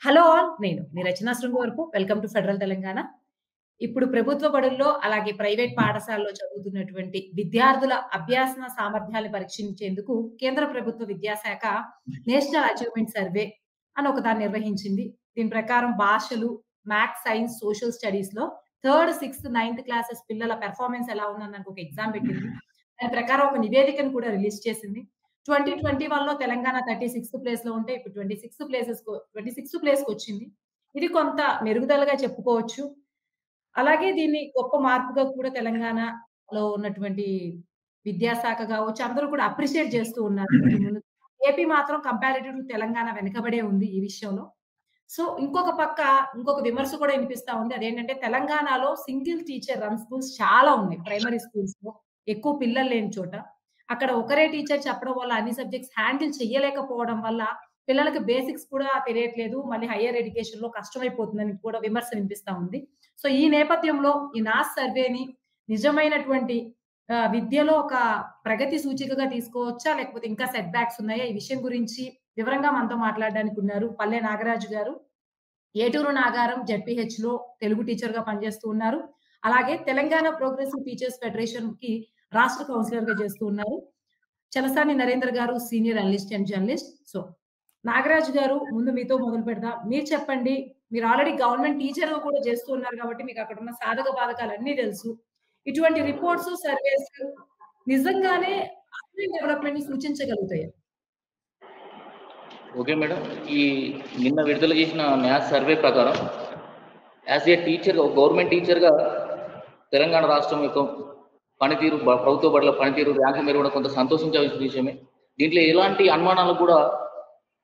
Hello all. నేను మీ Rachana Sringavarapu. Welcome to federal Telangana. ఇప్పుడు ప్రభుత్వ బడుల్లో, అలాగే ప్రైవేట్ పాఠశాలలో చదువుతున్నటువంటి విద్యార్థుల అభ్యాసన సామర్థ్యాలను పరీక్షించేందుకు కేంద్ర ప్రభుత్వ విద్యాశాఖ నేషనల్ అచీవ్‌మెంట్ సర్వే అని ఒకదాన్ని నిర్వహించింది. దీని ప్రకారం భాషలు, మ్యాథ్స్, సైన్స్, సోషల్ స్టడీస్‌లో థర్డ్, సిక్స్త్, నైన్త్ క్లాసెస్ పిల్లల పెర్ఫార్మన్స్ ఎలా ఉందనడానికి ఒక ఎగ్జామ్ పెట్టింది. దాని ప్రకారం ఒక నివేదికను కూడా రిలీజ్ చేసింది. 2021లో తెలంగాణ 36థ్ ప్లేస్‌లో ఉంటే ఇప్పుడు 26థ్ ప్లేస్‌కొచ్చింది. ఇది కొంత మెరుగుదలగా చెప్పుకోవచ్చు. అలాగే దీన్ని గొప్ప మార్పుగా కూడా తెలంగాణలో ఉన్నటువంటి విద్యాశాఖ గావచ్చు, అందరూ కూడా అప్రిషియేట్ చేస్తూ ఉన్నారు. ఇది ముందు ఏపీ మాత్రం కంపారిటివ్ టు తెలంగాణ వెనకబడే ఉంది ఈ విషయంలో. సో, ఇంకొక పక్క ఇంకొక విమర్శ కూడా ఇనిపిస్తా ఉంది. అదేంటంటే తెలంగాణలో సింగిల్ టీచర్ రన్ స్కూల్స్ చాలా ఉన్నాయి. ప్రైమరీ స్కూల్స్‌లో ఎక్కువ పిల్లలు లేని చోట. అక్కడ ఒకరే టీచర్ చెప్పడం వల్ల అన్ని సబ్జెక్ట్స్ హ్యాండిల్ చేయలేకపోవడం వల్ల పిల్లలకి బేసిక్స్ కూడా తెలియట్లేదు. మళ్ళీ హైయర్ ఎడ్యుకేషన్‌లో కష్టమైపోతుందని కూడా విమర్శ వినిపిస్తా ఉంది. సో, ఈ నేపథ్యంలో ఈ నాస్ సర్వేని నిజమైనటువంటి విద్యలో ఒక ప్రగతి సూచికగా తీసుకోవచ్చా? లేకపోతే ఇంకా సెట్ బ్యాక్స్ ఉన్నాయా? ఈ విషయం గురించి వివరంగా మనతో మాట్లాడడానికి ఉన్నారు పల్లె నాగరాజు గారు. ఏటూరు నాగారం జెడ్పీహెచ్‌లో తెలుగు టీచర్‌గా పనిచేస్తూ ఉన్నారు. అలాగే తెలంగాణ ప్రోగ్రెసివ్ టీచర్స్ ఫెడరేషన్‌కి రాష్ట్ర కౌన్సిలర్‌గా చేస్తూ ఉన్నారు. చలసాని నరేంద్ర గారు senior analyst and journalist. So, Nagaraju గారు ముందు మీతో మొదలు పెడదాం. మీరు చెప్పండి. మీరు ఆల్రెడీ గవర్నమెంట్ టీచర్‌గా కూడా చేస్తూ ఉన్నారు కాబట్టి మీకు అక్కడున్న సాధక బాధకాలన్నీ తెలుసు. ఇటువంటి రిపోర్ట్స్, సర్వేస్ నిజంగానే ఆన్‌లైన్ డెవలప్‌మెంట్‌ని సూచించగలుగుతాయా? Okay madam. ఈ నిన్న విడుదల చేసిన మ్యాథ్స్ సర్వే ప్రకారం యాజ్ ఏ టీచర్, గవర్నమెంట్ టీచర్గా తెలంగాణ రాష్ట్రం యొక్క పనితీరు, ప్రభుత్వ బడుల పనితీరు, ర్యాంకు మెరుగున కొంత సంతోషించాల్సిన విషయమే. దీంట్లో ఎలాంటి అనుమానాలకు కూడా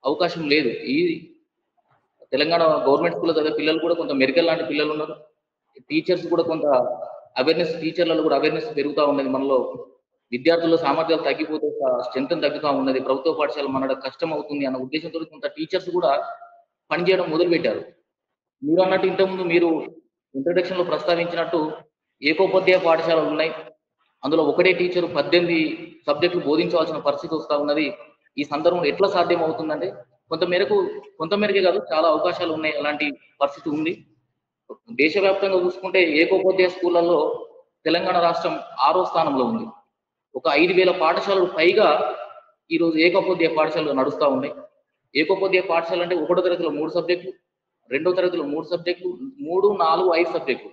అవకాశం లేదు. ఈ తెలంగాణ గవర్నమెంట్ స్కూల్లో చదివే పిల్లలు కూడా కొంత మెరికల్ లాంటి పిల్లలు ఉన్నారు. టీచర్స్ కూడా కొంత అవేర్నెస్, టీచర్లలో కూడా అవేర్నెస్ పెరుగుతూ ఉన్నది. మనలో విద్యార్థుల సామర్థ్యాలు తగ్గిపోతే స్ట్రెంత్ తగ్గుతూ ఉన్నది. ప్రభుత్వ పాఠశాల మనడ కష్టం అవుతుంది అన్న ఉద్దేశంతో కొంత టీచర్స్ కూడా పనిచేయడం మొదలుపెట్టారు. మీరు అన్నట్టు ఇంతకుముందు మీరు ఇంట్రడక్షన్ లో ప్రస్తావించినట్టు ఏకోపాధ్యాయ పాఠశాలలు ఉన్నాయి. అందులో ఒకటే టీచరు 18 సబ్జెక్టులు బోధించవలసిన పరిస్థితి వస్తూ ఉన్నది. ఈ సందర్భంలో ఎట్లా సాధ్యం అవుతుందంటే కొంతమేరకే కాదు, చాలా అవకాశాలు ఉన్నాయి. అలాంటి పరిస్థితి ఉంది. దేశవ్యాప్తంగా చూసుకుంటే ఏకోపాధ్యాయ స్కూళ్లలో తెలంగాణ రాష్ట్రం 6వ స్థానంలో ఉంది. ఒక 5,000 పాఠశాలలు పైగా ఈరోజు ఏకోపాధ్యాయ పాఠశాలలు నడుస్తూ ఉన్నాయి. ఏకోపాధ్యాయ పాఠశాల అంటే 1వ తరగతిలో 3 సబ్జెక్టులు, 2వ తరగతిలో 3 సబ్జెక్టులు, 3, 4, 5 సబ్జెక్టులు,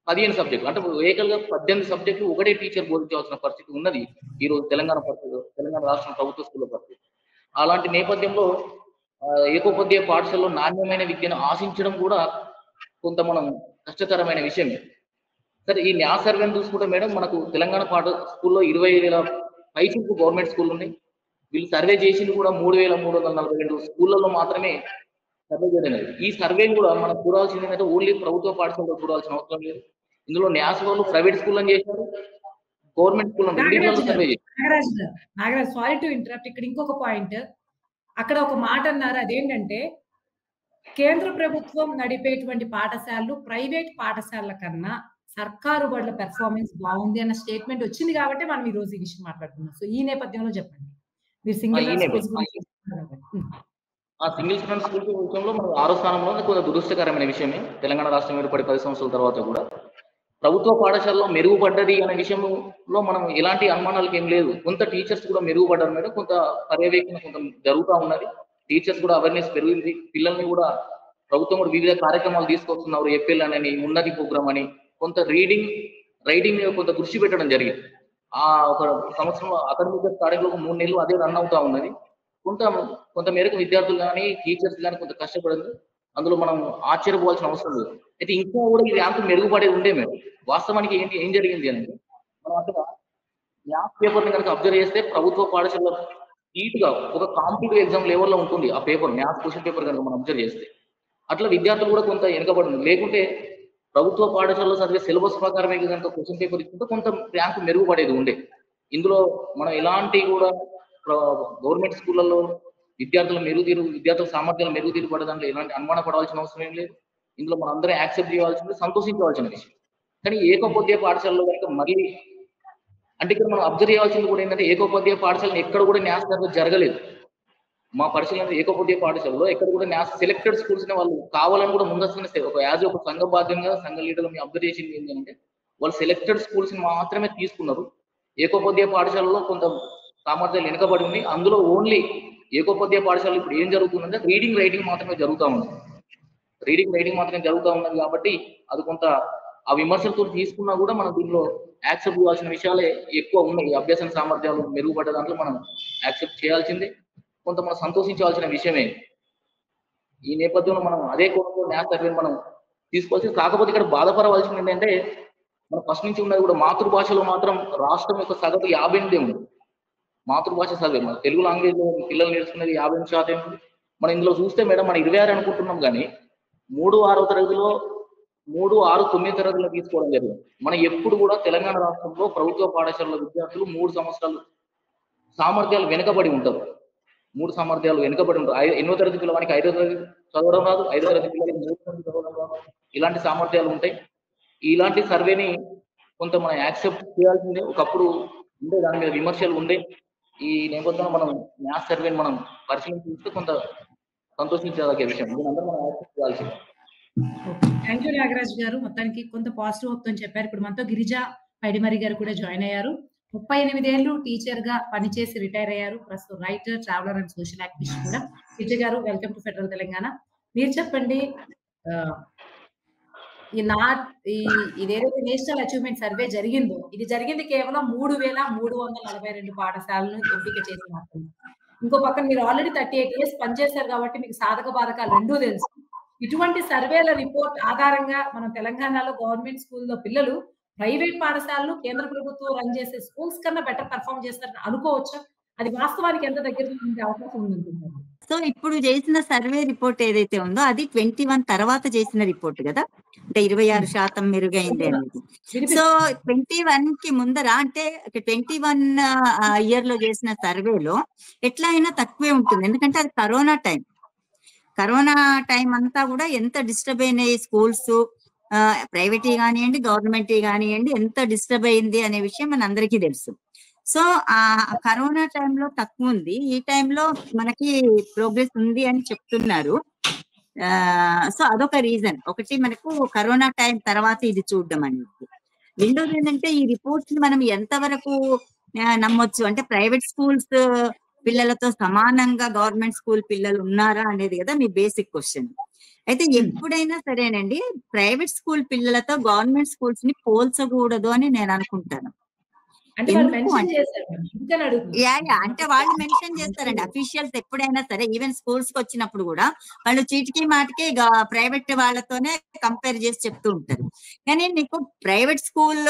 15 సబ్జెక్టులు, అంటే ఏకంగా 18 సబ్జెక్టులు ఒకటే టీచర్ బోధించవలసిన పరిస్థితి ఉన్నది ఈరోజు తెలంగాణ రాష్ట్రం ప్రభుత్వ స్కూల్లో పరిస్థితి. అలాంటి నేపథ్యంలో ఏకోపాధ్యాయ పాఠశాలలో నాణ్యమైన విద్యను ఆశించడం కూడా కొంత మనం కష్టతరమైన విషయమే. సరే, ఈ న్యాస్ సర్వేని చూసుకుంటే మేడం, మనకు తెలంగాణ స్కూల్లో 20,000 పైచిలకు గవర్నమెంట్ స్కూల్ ఉన్నాయి. వీళ్ళు సర్వే చేసింది కూడా 3,342 స్కూళ్ళలో మాత్రమే సర్వే చేయలేదు. ఈ సర్వేని కూడా మనం చూడాల్సింది ఏంటంటే ఓన్లీ ప్రభుత్వ పాఠశాలలో చూడాల్సిన అవసరం లేదు. ఇందులో న్యాస్ వాళ్ళు ప్రైవేట్ స్కూళ్ళని చేశారు, గవర్నమెంట్ స్కూళ్ళని రెండింటిలో సర్వే చేశారు. Nagaraju sorry to interrupt. ఇక్కడ ఇంకొక పాయింట్. అక్కడ ఒక మాట అన్నారు. అదేంటంటే కేంద్ర ప్రభుత్వం నడిపేటువంటి పాఠశాలలు ప్రైవేట్ పాఠశాలల కన్నా సర్కారు బడుల పెర్ఫార్మెన్స్ బాగుంది అన్న స్టేట్మెంట్ వచ్చింది కాబట్టి మనం ఈ రోజు ఈ విషయం మాట్లాడుతున్నాం. సో, ఈ నేపథ్యంలో చెప్పండి. మీరు సింగిల్ స్కూల్స్ గురించి సింగిల్ స్టూడెంట్ స్కూల్ విషయంలో మనం 6వ స్థానంలో కొంత దురదృష్టకరమైన విషయమే. తెలంగాణ రాష్ట్రం ఏర్పడి 10 సంవత్సరాల తర్వాత కూడా ప్రభుత్వ పాఠశాలలో మెరుగుపడ్డది అనే విషయంలో మనం ఎలాంటి అనుమానాలకు ఏం లేదు. కొంత టీచర్స్ కూడా మెరుగుపడ్డారు మేడం. కొంత పర్యవేక్షణ కొంత జరుగుతూ ఉన్నది. టీచర్స్ కూడా అవేర్నెస్ పెరిగింది. పిల్లల్ని కూడా ప్రభుత్వం కూడా వివిధ కార్యక్రమాలు తీసుకొస్తున్నారు. ఎఫ్ఎల్ అని, ఉన్నతి ప్రోగ్రామ్ అని, కొంత రైటింగ్ కొంత దృష్టి పెట్టడం జరిగింది. ఒక సంవత్సరం అకాడమిక్ స్టార్టింగ్ లో 3 నెలలు అదే రన్ అవుతా ఉన్నది. కొంత మేరకు విద్యార్థులు కానీ టీచర్స్ కానీ కొంత కష్టపడింది. అందులో మనం ఆశ్చర్యపోవాల్సిన అవసరం లేదు. అయితే ఇంకా కూడా ఈ ర్యాంకు మెరుగుపడేది ఉండే మేము. వాస్తవానికి ఏం జరిగింది అనేది మనం అక్కడ మ్యాథ్స్ పేపర్ని కనుక అబ్జర్వ్ చేస్తే ప్రభుత్వ పాఠశాల నీట్ గా ఒక కాంపిటేటివ్ ఎగ్జామ్ లెవెల్లో ఉంటుంది ఆ పేపర్. మ్యాథ్స్ క్వశ్చన్ పేపర్ కనుక మనం అబ్జర్వ్ చేస్తే అట్లా విద్యార్థులు కూడా కొంత వెనుకబడింది. లేకుంటే ప్రభుత్వ పాఠశాలలో చదివే సిలబస్ ప్రకారమే కనుక క్వశ్చన్ పేపర్ ఇస్తుంటే కొంత ర్యాంకు మెరుగుపడేది ఉండే. ఇందులో మనం ఎలాంటి కూడా గవర్నమెంట్ స్కూళ్ళల్లో విద్యార్థుల సామర్థ్యాలు మెరుగుతీరు పడడంలో ఎలాంటి అనుమాన పడవలసిన అవసరం ఏం లేదు. ఇందులో మనం అందరం యాక్సెప్ట్ చేయాల్సింది, సంతోషించవలసిన విషయం. కానీ ఏకోపాధ్యాయ పాఠశాలలో కనుక మళ్ళీ అంటే ఇక్కడ మనం అబ్జర్వ్ చేయాల్సింది కూడా ఏంటంటే ఏకోపాధ్యాయ పాఠశాలను ఎక్కడ కూడా న్యాస్ సర్వే జరగలేదు. మా పరిశీలన ఏకోపాధ్యాయ పాఠశాలలో ఎక్కడ కూడా సెలెక్టెడ్ స్కూల్స్ ని వాళ్ళు కావాలని కూడా ముందస్తుగానే ఒక యాజ్ ఒక సంఘ బాధ్యంగా సంఘ లీడర్గా మీ అబ్జర్వ్ చేసింది ఏంటంటే వాళ్ళు సెలెక్టెడ్ స్కూల్స్ ని మాత్రమే తీసుకున్నారు. ఏకోపాధ్యాయ పాఠశాలలో కొంత సామర్థ్యాలు వెనుకబడి ఉంది. అందులో ఓన్లీ ఏకోపాధ్యాయ పాఠశాలలో ఇప్పుడు ఏం జరుగుతుందంటే రీడింగ్ రైటింగ్ మాత్రమే జరుగుతూ ఉంది. రీడింగ్ రైటింగ్ మాత్రమే జరుగుతూ ఉన్నది కాబట్టి అది కొంత ఆ విమర్శలతో తీసుకున్నా కూడా మనం దీనిలో యాక్సెప్ట్ చేయాల్సిన విషయాలే ఎక్కువ ఉన్నాయి. అభ్యసన సామర్థ్యాలు మెరుగుపడ్డ దాంట్లో మనం యాక్సెప్ట్ చేయాల్సిందే, కొంత మనం సంతోషించాల్సిన విషయమే. ఈ నేపథ్యంలో మనం అదే కోణంలో న్యాస్ సర్వే మనం తీసుకోవాల్సింది. కాకపోతే ఇక్కడ బాధపడవలసింది ఏంటంటే మనం ఫస్ట్ నుంచి ఉన్నది కూడా మాతృభాషలో మాత్రం రాష్ట్రం యొక్క సగటు 58 ఉంది. మాతృభాష సర్వే మన తెలుగు లాంగ్వేజ్ లో పిల్లలు నేర్చుకునేది 58% ఉంది. మనం ఇందులో చూస్తే మేడం మనం 26 అనుకుంటున్నాం కానీ 3, 6వ తరగతిలో 3, 6, 9 తరగతిలో తీసుకోవడం జరిగింది. మనం ఎప్పుడు కూడా తెలంగాణ రాష్ట్రంలో ప్రభుత్వ పాఠశాలలో విద్యార్థులు 3 సంవత్సరాలు సామర్థ్యాలు వెనుకబడి ఉంటారు. 3 సామర్థ్యాలు వెనుకబడి ఉంటారు. 8వ తరగతి పిల్లవానికి 5వ తరగతి చదవడం రాదు, 5వ తరగతి పిల్లలకి 3వ తరగతి చదవడం రాదు. ఇలాంటి సామర్థ్యాలు ఉంటాయి. ఇలాంటి సర్వేని కొంత మనం యాక్సెప్ట్ చేయాల్సిందే. ఒకప్పుడు ఉండే దాని మీద విమర్శలు ఉండే. ఈ నేపథ్యంలో మనం మ్యాథ్స్ సర్వేని మనం పరిశీలన చూస్తే కొంత సంతోషించదగ్గ విషయం. దీనంతా మనం యాక్సెప్ట్ చేయాల్సిందే. థ్యాంక్ యూ నాగరాజ్ గారు. మొత్తానికి కొంత పాజిటివ్ హోప్‌తో చెప్పారు. ఇప్పుడు మనతో గిరిజ పైడిమరి గారు కూడా జాయిన్ అయ్యారు. 38 ఏళ్ళు టీచర్‌గా పనిచేసి రిటైర్ అయ్యారు. ప్రస్తుతం writer, traveller and social activist కూడా. గిరిజ గారు వెల్కమ్ టు ఫెడరల్ తెలంగాణ. మీరు చెప్పండి ఆహ్, ఈ నా ఈ ఇదేదైతే నేషనల్ అచీవ్‌మెంట్ సర్వే జరిగిందో, ఇది జరిగింది కేవలం 3,342 పాఠశాలను ఎంపిక చేసి మాత్రమే. ఇంకో పక్కన మీరు ఆల్రెడీ 38 ఇయర్స్ పనిచేశారు కాబట్టి మీకు సాధక బాధకాలు రెండూ తెలుసు. ఇటువంటి సర్వేల రిపోర్ట్ ఆధారంగా మనం తెలంగాణలో గవర్నమెంట్ స్కూల్‌లో పిల్లలు ప్రైవేట్ పాఠశాలలు కేంద్ర ప్రభుత్వం రన్ చేసే స్కూల్స్ కన్నా బెటర్ పెర్ఫార్మ్ చేస్తారని అనుకోవచ్చా? అది వాస్తవానికి ఎంత దగ్గరలో ఉండే అవకాశం ఉందనుకుంటున్నారు? సో ఇప్పుడు చేసిన సర్వే రిపోర్ట్ ఏదైతే ఉందో అది 21 తర్వాత చేసిన రిపోర్ట్ కదా, అంటే 26% మెరుగైంది అనేది. సో 21 కి ముందర అంటే 21 ఇయర్ లో చేసిన సర్వేలో ఎట్లా అయినా తక్కువే ఉంటుంది. ఎందుకంటే అది కరోనా టైం అంతా కూడా ఎంత డిస్టర్బ్ అయినాయి స్కూల్స్, ప్రైవేట్ కానివ్వండి గవర్నమెంట్ కానివ్వండి, ఎంత డిస్టర్బ్ అయింది అనే విషయం మన అందరికీ తెలుసు. సో ఆ కరోనా టైంలో తక్కువ ఉంది, ఈ టైంలో మనకి ప్రోగ్రెస్ ఉంది అని చెప్తున్నారు. సో అదొక రీజన్. ఒకటి మనకు కరోనా టైం తర్వాత ఇది చూడడం అనేది. రెండోది ఏంటంటే ఈ రిపోర్ట్స్ ని మనం ఎంతవరకు నమ్మొచ్చు, అంటే ప్రైవేట్ స్కూల్స్ పిల్లలతో సమానంగా గవర్నమెంట్ స్కూల్ పిల్లలు ఉన్నారా అనేది కదా మీ బేసిక్ క్వశ్చన్. అయితే ఎప్పుడైనా సరేనండి ప్రైవేట్ స్కూల్ పిల్లలతో గవర్నమెంట్ స్కూల్స్ ని పోల్చకూడదు అని నేను అనుకుంటాను. అంటే వాళ్ళు మెన్షన్ చేస్తారండి అఫీషియల్స్ ఎప్పుడైనా సరే, ఈవెన్ స్కూల్స్ కి వచ్చినప్పుడు కూడా వాళ్ళు చీటికి మాటికి ప్రైవేట్ వాళ్ళతోనే కంపేర్ చేసి చెప్తూ ఉంటారు. కానీ నీకు ప్రైవేట్ స్కూల్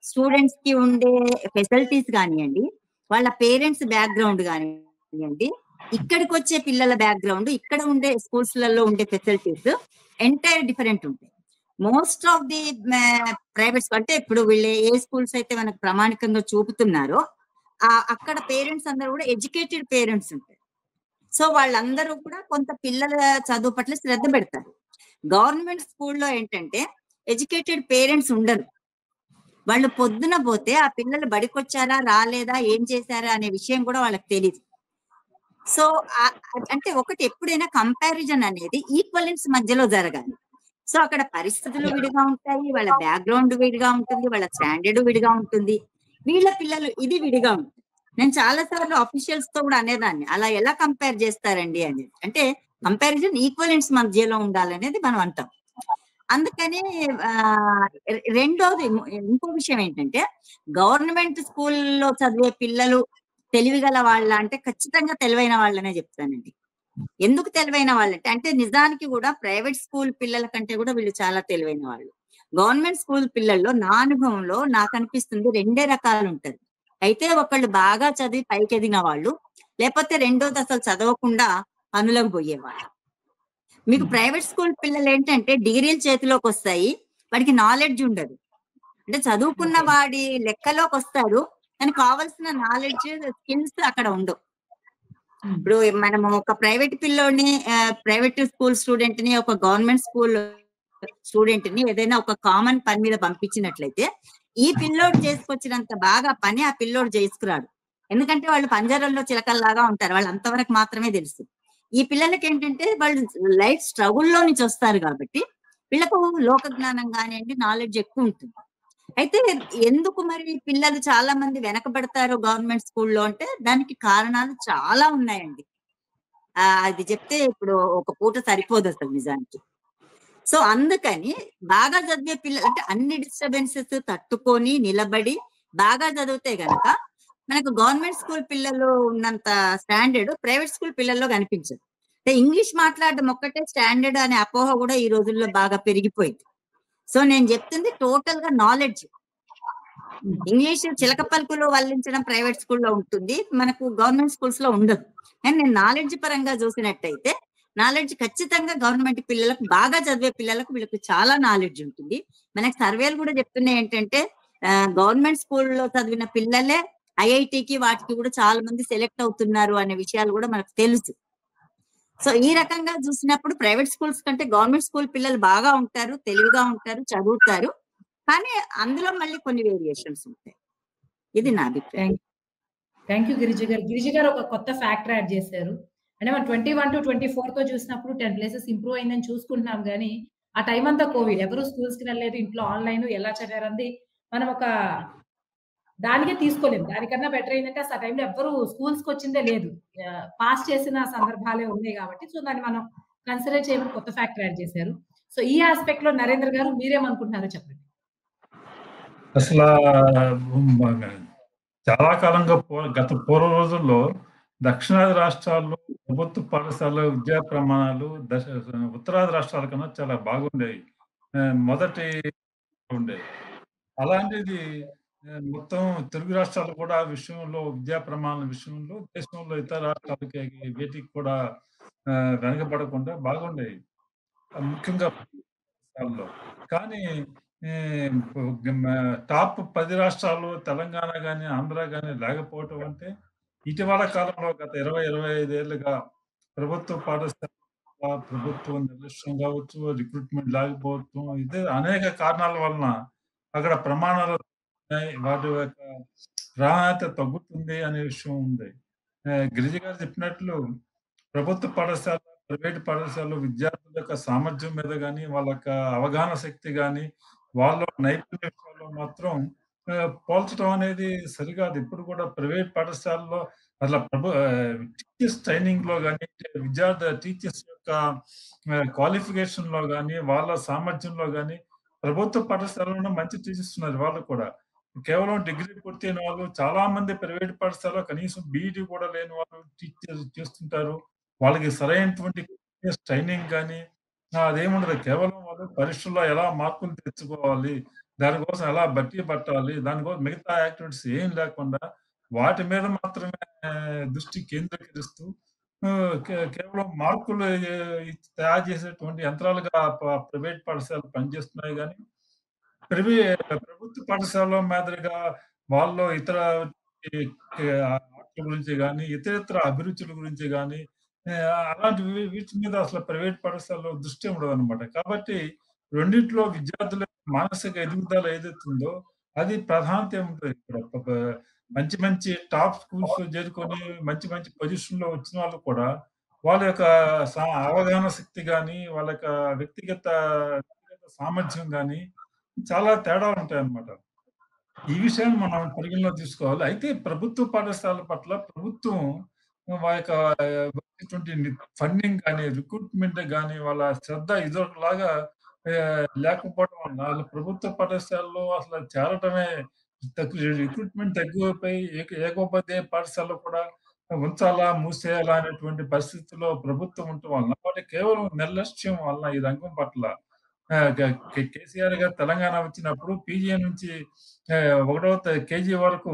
స్టూడెంట్స్ కి ఉండే ఫెసిలిటీస్ కానివ్వండి, వాళ్ళ పేరెంట్స్ బ్యాక్గ్రౌండ్ కానివ్వండి, ఇక్కడికి వచ్చే పిల్లల బ్యాక్గ్రౌండ్, ఇక్కడ ఉండే స్కూల్స్ లలో ఉండే ఫెసిలిటీస్ ఎంటైర్ డిఫరెంట్ ఉంటాయి. మోస్ట్ ఆఫ్ ది ప్రైవేట్స్ అంటే ఇప్పుడు వీళ్ళు ఏ స్కూల్స్ అయితే మనకు ప్రామాణికంగా చూపుతున్నారో అక్కడ పేరెంట్స్ అందరూ కూడా ఎడ్యుకేటెడ్ పేరెంట్స్ ఉంటారు. సో వాళ్ళందరూ కూడా కొంత పిల్లల చదువు పట్ల శ్రద్ధ పెడతారు. గవర్నమెంట్ స్కూల్లో ఏంటంటే ఎడ్యుకేటెడ్ పేరెంట్స్ ఉండరు. వాళ్ళు పొద్దున పోతే ఆ పిల్లలు బడికొచ్చారా రాలేదా ఏం చేశారా అనే విషయం కూడా వాళ్ళకి తెలియదు. సో అంటే ఒకటి ఎప్పుడైనా కంపారిజన్ అనేది ఈక్వలెన్స్ మధ్యలో జరగాలి. సో అక్కడ పరిస్థితులు విడిగా ఉంటాయి, వాళ్ళ బ్యాక్గ్రౌండ్ విడిగా ఉంటుంది, వాళ్ళ స్టాండర్డ్ విడిగా ఉంటుంది, వీళ్ళ పిల్లలు ఇది విడిగా ఉంటుంది. నేను చాలా సార్లు అఫీషియల్స్ తో కూడా అనేదాన్ని, అలా ఎలా కంపేర్ చేస్తారండి అనేది. అంటే కంపారిజన్ ఈక్వలెన్స్ మధ్యలో ఉండాలనేది మనం అంటాం. అందుకని రెండోది ఇంకో విషయం ఏంటంటే గవర్నమెంట్ స్కూల్లో చదివే పిల్లలు తెలివిగల వాళ్ళ అంటే ఖచ్చితంగా తెలివైన వాళ్ళనే చెప్తానండి. ఎందుకు తెలివైన వాళ్ళంటే అంటే నిజానికి కూడా ప్రైవేట్ స్కూల్ పిల్లల కంటే కూడా వీళ్ళు చాలా తెలివైన వాళ్ళు. గవర్నమెంట్ స్కూల్ పిల్లల్లో నా అనుభవంలో నాకు అనిపిస్తుంది రెండే రకాలు ఉంటారు. అయితే ఒకళ్ళు బాగా చదివి పైకి ఎదిగిన వాళ్ళు, లేకపోతే రెండోది అసలు చదవకుండా పనులకు పోయేవాళ్ళు. మీకు ప్రైవేట్ స్కూల్ పిల్లలు ఏంటంటే డిగ్రీలు చేతిలోకి వస్తాయి, వాడికి నాలెడ్జ్ ఉండదు. అంటే చదువుకున్న వాడి లెక్కలోకి వస్తాడు కానీ కావాల్సిన నాలెడ్జ్ స్కిల్స్ అక్కడ ఉండవు. ఇప్పుడు మనము ఒక ప్రైవేట్ పిల్లోని ప్రైవేట్ స్కూల్ స్టూడెంట్ ని ఒక గవర్నమెంట్ స్కూల్ స్టూడెంట్ ని ఏదైనా ఒక కామన్ పని మీద పంపించినట్లయితే ఈ పిల్లోడు చేసుకొచ్చినంత బాగా పని ఆ పిల్లోడు చేసుకురాడు. ఎందుకంటే వాళ్ళు పంజరంలో చిలకల్లాగా ఉంటారు. వాళ్ళు అంతవరకు మాత్రమే తెలుసు. ఈ పిల్లలకేంటంటే వాళ్ళు లైఫ్ స్ట్రగుల్‌లో నుంచి వస్తారు గాబట్టి, వీళ్ళకు లోక జ్ఞానం గానియండి, నాలెడ్జ్ ఎక్కువుంటుంది. అయితే ఎందుకు మరి పిల్లలు చాలా మంది వెనకబడతారు గవర్నమెంట్ స్కూల్‌లో అంటే, దానికి కారణాలు చాలా ఉన్నాయండి. అది చెప్తే ఇప్పుడు ఒక పూట సరిపోదసలు నిజానికి. సో, అందుకని బాగా చదివే పిల్లలు అంటే అన్ని డిస్టర్బెన్సెస్ తట్టుకొని, నిలబడి బాగా చదివితే గనక మనకు గవర్నమెంట్ స్కూల్ పిల్లలు ఉన్నంత స్టాండర్డ్ ప్రైవేట్ స్కూల్ పిల్లల్లో కనిపించదు. అంటే ఇంగ్లీష్ మాట్లాడడం ఒక్కటే స్టాండర్డ్ అనే అపోహ కూడా ఈ రోజుల్లో బాగా పెరిగిపోయింది. సో, నేను చెప్తుంది టోటల్‌గా నాలెడ్జ్. హ్మ్. ఇంగ్లీష్ చిలక పలుకులు వల్లించడం ప్రైవేట్ స్కూల్‌లో ఉంటుంది. మనకు గవర్నమెంట్ స్కూల్స్‌లో ఉండదు. కానీ నేను నాలెడ్జ్ పరంగా చూసినట్టయితే, నాలెడ్జ్ ఖచ్చితంగా గవర్నమెంట్ పిల్లలకు బాగా చదివే పిల్లలకు వీళ్ళకి చాలా నాలెడ్జ్ ఉంటుంది. మనకు సర్వేలు కూడా చెప్తున్నాయి ఏంటంటే గవర్నమెంట్ స్కూల్‌లో చదివిన పిల్లలే ఐఐటీకి వాటికి కూడా చాలా మంది సెలెక్ట్ అవుతున్నారు అనే విషయాలు కూడా మనకు తెలుసు. సో, ఈ రకంగా చూసినప్పుడు ప్రైవేట్ స్కూల్స్ కంటే గవర్నమెంట్ స్కూల్ పిల్లలు బాగా ఉంటారు, తెలివిగా ఉంటారు, చదువుతారు. కానీ అందులో మళ్ళీ కొన్ని వేరియేషన్స్ ఉంటాయి. ఇది నా అభిప్రాయం. థాంక్ థాంక్ యూ గిరిజ గారు. గిరిజ గారు ఒక కొత్త ఫ్యాక్టర్ యాడ్ చేశారు. అంటే మనం 21-24తో చూసినప్పుడు 10 ప్లేసెస్ ఇంప్రూవ్ అయిందని చూసుకుంటున్నాం గానీ, ఆ టైం అంతా కోవిడ్. ఎవరు స్కూల్స్‌కి వెళ్ళలేదు. ఇంట్లో ఆన్‌లైన్ ఎలా చదివారన్నది మనం ఒక దానికే తీసుకోలేము. దానికన్నా బెటర్ ఏంటంటే అసలు ఆ టైంలో ఎవ్వరు స్కూల్స్‌కొచ్చిందే లేదు. పాస్ చేసిన సందర్భాలే ఉన్నాయి గాబట్టి, సో, దాన్ని మనం కన్సిడర్ చేయమని కొత్త ఫ్యాక్టర్ యాడ్ చేశారు. సో, ఈ యాస్పెక్ట్‌లో నరేంద్ర గారు మీరేమనుకుంటున్నారో చెప్పండి? అసలా మన చాలా కాలంగా గత పూర్వ రోజుల్లో దక్షిణాది రాష్ట్రాల్లో ప్రభుత్వ పాఠశాల విద్యా ప్రమాణాలు ఉత్తరాది రాష్ట్రాల కన్నా చాలా బాగుండేవి. మొదటి ఉండేవి. అలాంటిది మొత్తం తెలుగు రాష్ట్రాలు కూడా ఆ విషయంలో విద్యా ప్రమాణాల విషయంలో దేశంలో ఇతర రాష్ట్రాలకి వీటికి కూడా వెనకబడకుండా బాగుండేవి. ముఖ్యంగా రాష్ట్రాల్లో. కానీ టాప్ 10 రాష్ట్రాలు తెలంగాణ గాని, ఆంధ్ర గాని లేకపోవటం అంటే ఇటీవల కాలంలో గత 20, 25 ఏళ్లుగా ప్రభుత్వ పాఠశాల ప్రభుత్వం నిర్లక్ష్యం కావచ్చు, రిక్రూట్‌మెంట్ లేకపోవటం ఇదే అనేక కారణాల వలన అక్కడ ప్రమాణాలు వాటి యొక్క ప్రాధాన్యత తగ్గుతుంది అనే విషయం ఉంది. గిరిజ గారు చెప్పినట్లు ప్రభుత్వ పాఠశాల, ప్రైవేట్ పాఠశాలలో విద్యార్థుల యొక్క సామర్థ్యం మీద గాని, వాళ్ళ యొక్క అవగాహన శక్తి గాని, వాళ్ళ నైపుణ్య విషయాల్లో మాత్రం పోల్చడం అనేది సరికాదు. ఇప్పుడు కూడా ప్రైవేట్ పాఠశాలలో అట్లా టీచర్స్ ట్రైనింగ్‌లో గాని, టీచర్స్ యొక్క క్వాలిఫికేషన్‌లో గాని, వాళ్ళ సామర్థ్యంలో గాని, ప్రభుత్వ పాఠశాలలోనే మంచి టీచర్స్ ఉన్నారు వాళ్ళు కూడా. కేవలం డిగ్రీ పూర్తయిన వాళ్ళు చాలా మంది ప్రైవేట్ పాఠశాలలో కనీసం బీఈడీ కూడా లేని వాళ్ళు టీచర్ చేస్తుంటారు. వాళ్ళకి సరైనటువంటి ట్రైనింగ్ గాని అదేముండదు. కేవలం వాళ్ళు పరీక్షల్లో ఎలా మార్కులు తెచ్చుకోవాలి, దానికోసం ఎలా బట్టి పట్టాలి, దానికోసం మిగతా యాక్టివిటీస్ ఏం లేకుండా వాటి మీద మాత్రమే దృష్టి కేంద్రీకరిస్తూ కేవలం మార్కులు తయారు చేసేటువంటి యంత్రాలుగా ప్రైవేట్ పాఠశాలలు పనిచేస్తున్నాయి గానీ ప్రభుత్వ పాఠశాలలో మాదిరిగా వాళ్ళు ఇతర ఆటల గురించి గాని, ఇతరితర అభిరుచుల గురించి గాని అలాంటి వీటి మీద అసలు ప్రైవేట్ పాఠశాలలో దృష్టి ఉండదనమాట. కాబట్టి రెండిట్లో విద్యార్థుల మానసిక ఎదుగుదల ఏదైతే ఉందో అది ప్రాధాన్యత ఉంటది. ఇక్కడ మంచి మంచి టాప్ స్కూల్స్‌లో చేరుకొని మంచి మంచి పొజిషన్‌లో వచ్చిన వాళ్ళు కూడా వాళ్ళ యొక్క అవగాహన శక్తి గాని, వాళ్ళ యొక్క వ్యక్తిగత సామర్థ్యం గాని చాలా తేడాలుంటాయన్నమాట. ఈ విషయాన్ని మనం పరిగణలో తీసుకోవాలి. అయితే ప్రభుత్వ పాఠశాలల పట్ల ప్రభుత్వం యొక్క వచ్చేటువంటి ఫండింగ్ గాని, రిక్రూట్‌మెంట్ గాని వాళ్ళ శ్రద్ధ ఇదొకలాగా లేకపోవడం వలన ఆళ్ళు ప్రభుత్వ పాఠశాలలో అసలు చేరటమే రిక్రూట్‌మెంట్ తగ్గిపోయి ఏకోపాధ్యాయ పాఠశాలలో కూడా ఉంచాలా, మూసేయాలా అనేటువంటి పరిస్థితిలో ప్రభుత్వం ఉండటం వలన వాళ్ళు కేవలం నిర్లక్ష్యం వలన ఈ రంగం పట్ల కేసీఆర్ గారు తెలంగాణ వచ్చినప్పుడు పీజీ నుంచి ఒకటవ కేజీ వరకు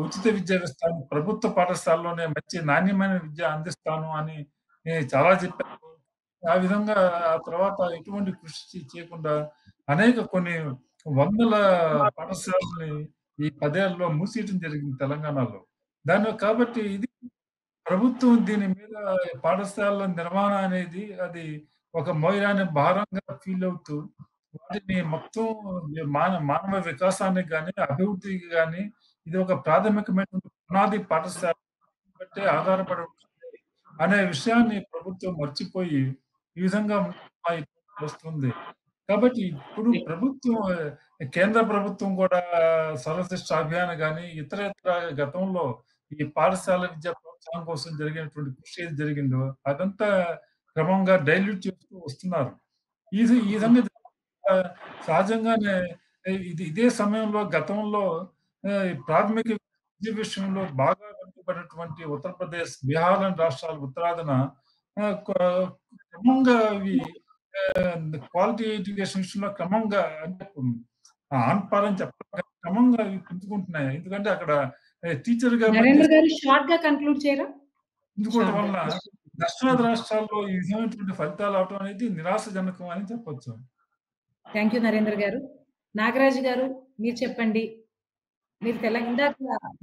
ఉచిత విద్య ఇస్తాను. ప్రభుత్వ పాఠశాలలోనే మంచి నాణ్యమైన విద్య అందిస్తాను అని చాలా చెప్పారు. ఆ విధంగా ఆ తర్వాత ఎటువంటి కృషి చేయకుండా అనేక కొన్ని వందల పాఠశాలని ఈ 10 ఏళ్లలో మూసేయడం జరిగింది తెలంగాణలో. కాబట్టి ఇది ప్రభుత్వం దీని మీద పాఠశాలల నిర్వహణ అనేది అది ఒక మోయరాని భారంగా ఫీల్ అవుతూ వాటిని మొత్తం మానవ వికాసానికి గాని, అభివృద్ధికి గాని ఇది ఒక ప్రాథమికమైనటువంటి పునాది పాఠశాల బట్టే ఆధారపడి ఉంటుంది అనే విషయాన్ని ప్రభుత్వం మర్చిపోయి ఈ విధంగా వస్తుంది. కాబట్టి ఇప్పుడు ప్రభుత్వం కేంద్ర ప్రభుత్వం కూడా సర్వశిక్ష అభియాన్ గాని ఇతర గతంలో ఈ పాఠశాల విద్యా ప్రోత్సాహం కోసం జరిగినటువంటి కృషి ఏది జరిగిందో అదంతా క్రమంగా డైల్యూట్ చేస్తూ వస్తున్నారు. ఈ ఈ విధంగా సహజంగానే ఇదే సమయంలో గతంలో ఈ ప్రాథమిక విద్య విషయంలో బాగా వెనుకబడినటువంటి ఉత్తరప్రదేశ్, బీహార్ లాంటి రాష్ట్రాలు ఉత్తరాదిన క్రమంగా అవి క్వాలిటీ ఎడ్యుకేషన్ విషయంలో క్రమంగా అంటే ఆన్ పార్ అని చెప్పాలి క్రమంగా అవి పెంచుకుంటున్నాయి. ఎందుకంటే అక్కడ టీచర్ గా నరేంద్ర గారు షార్ట్ గా కంక్లూడ్ చేయరా? ఎందుకోవడం వల్ల దక్షిణాది రాష్ట్రాల్లో ఈ విధమైనటువంటి ఫలితాలు అవటం అనేది నిరాశజనకం అని చెప్పొచ్చు. థ్యాంక్ యూ నరేంద్ర గారు. నాగరాజు గారు మీరు చెప్పండి. మీరు ఇందాక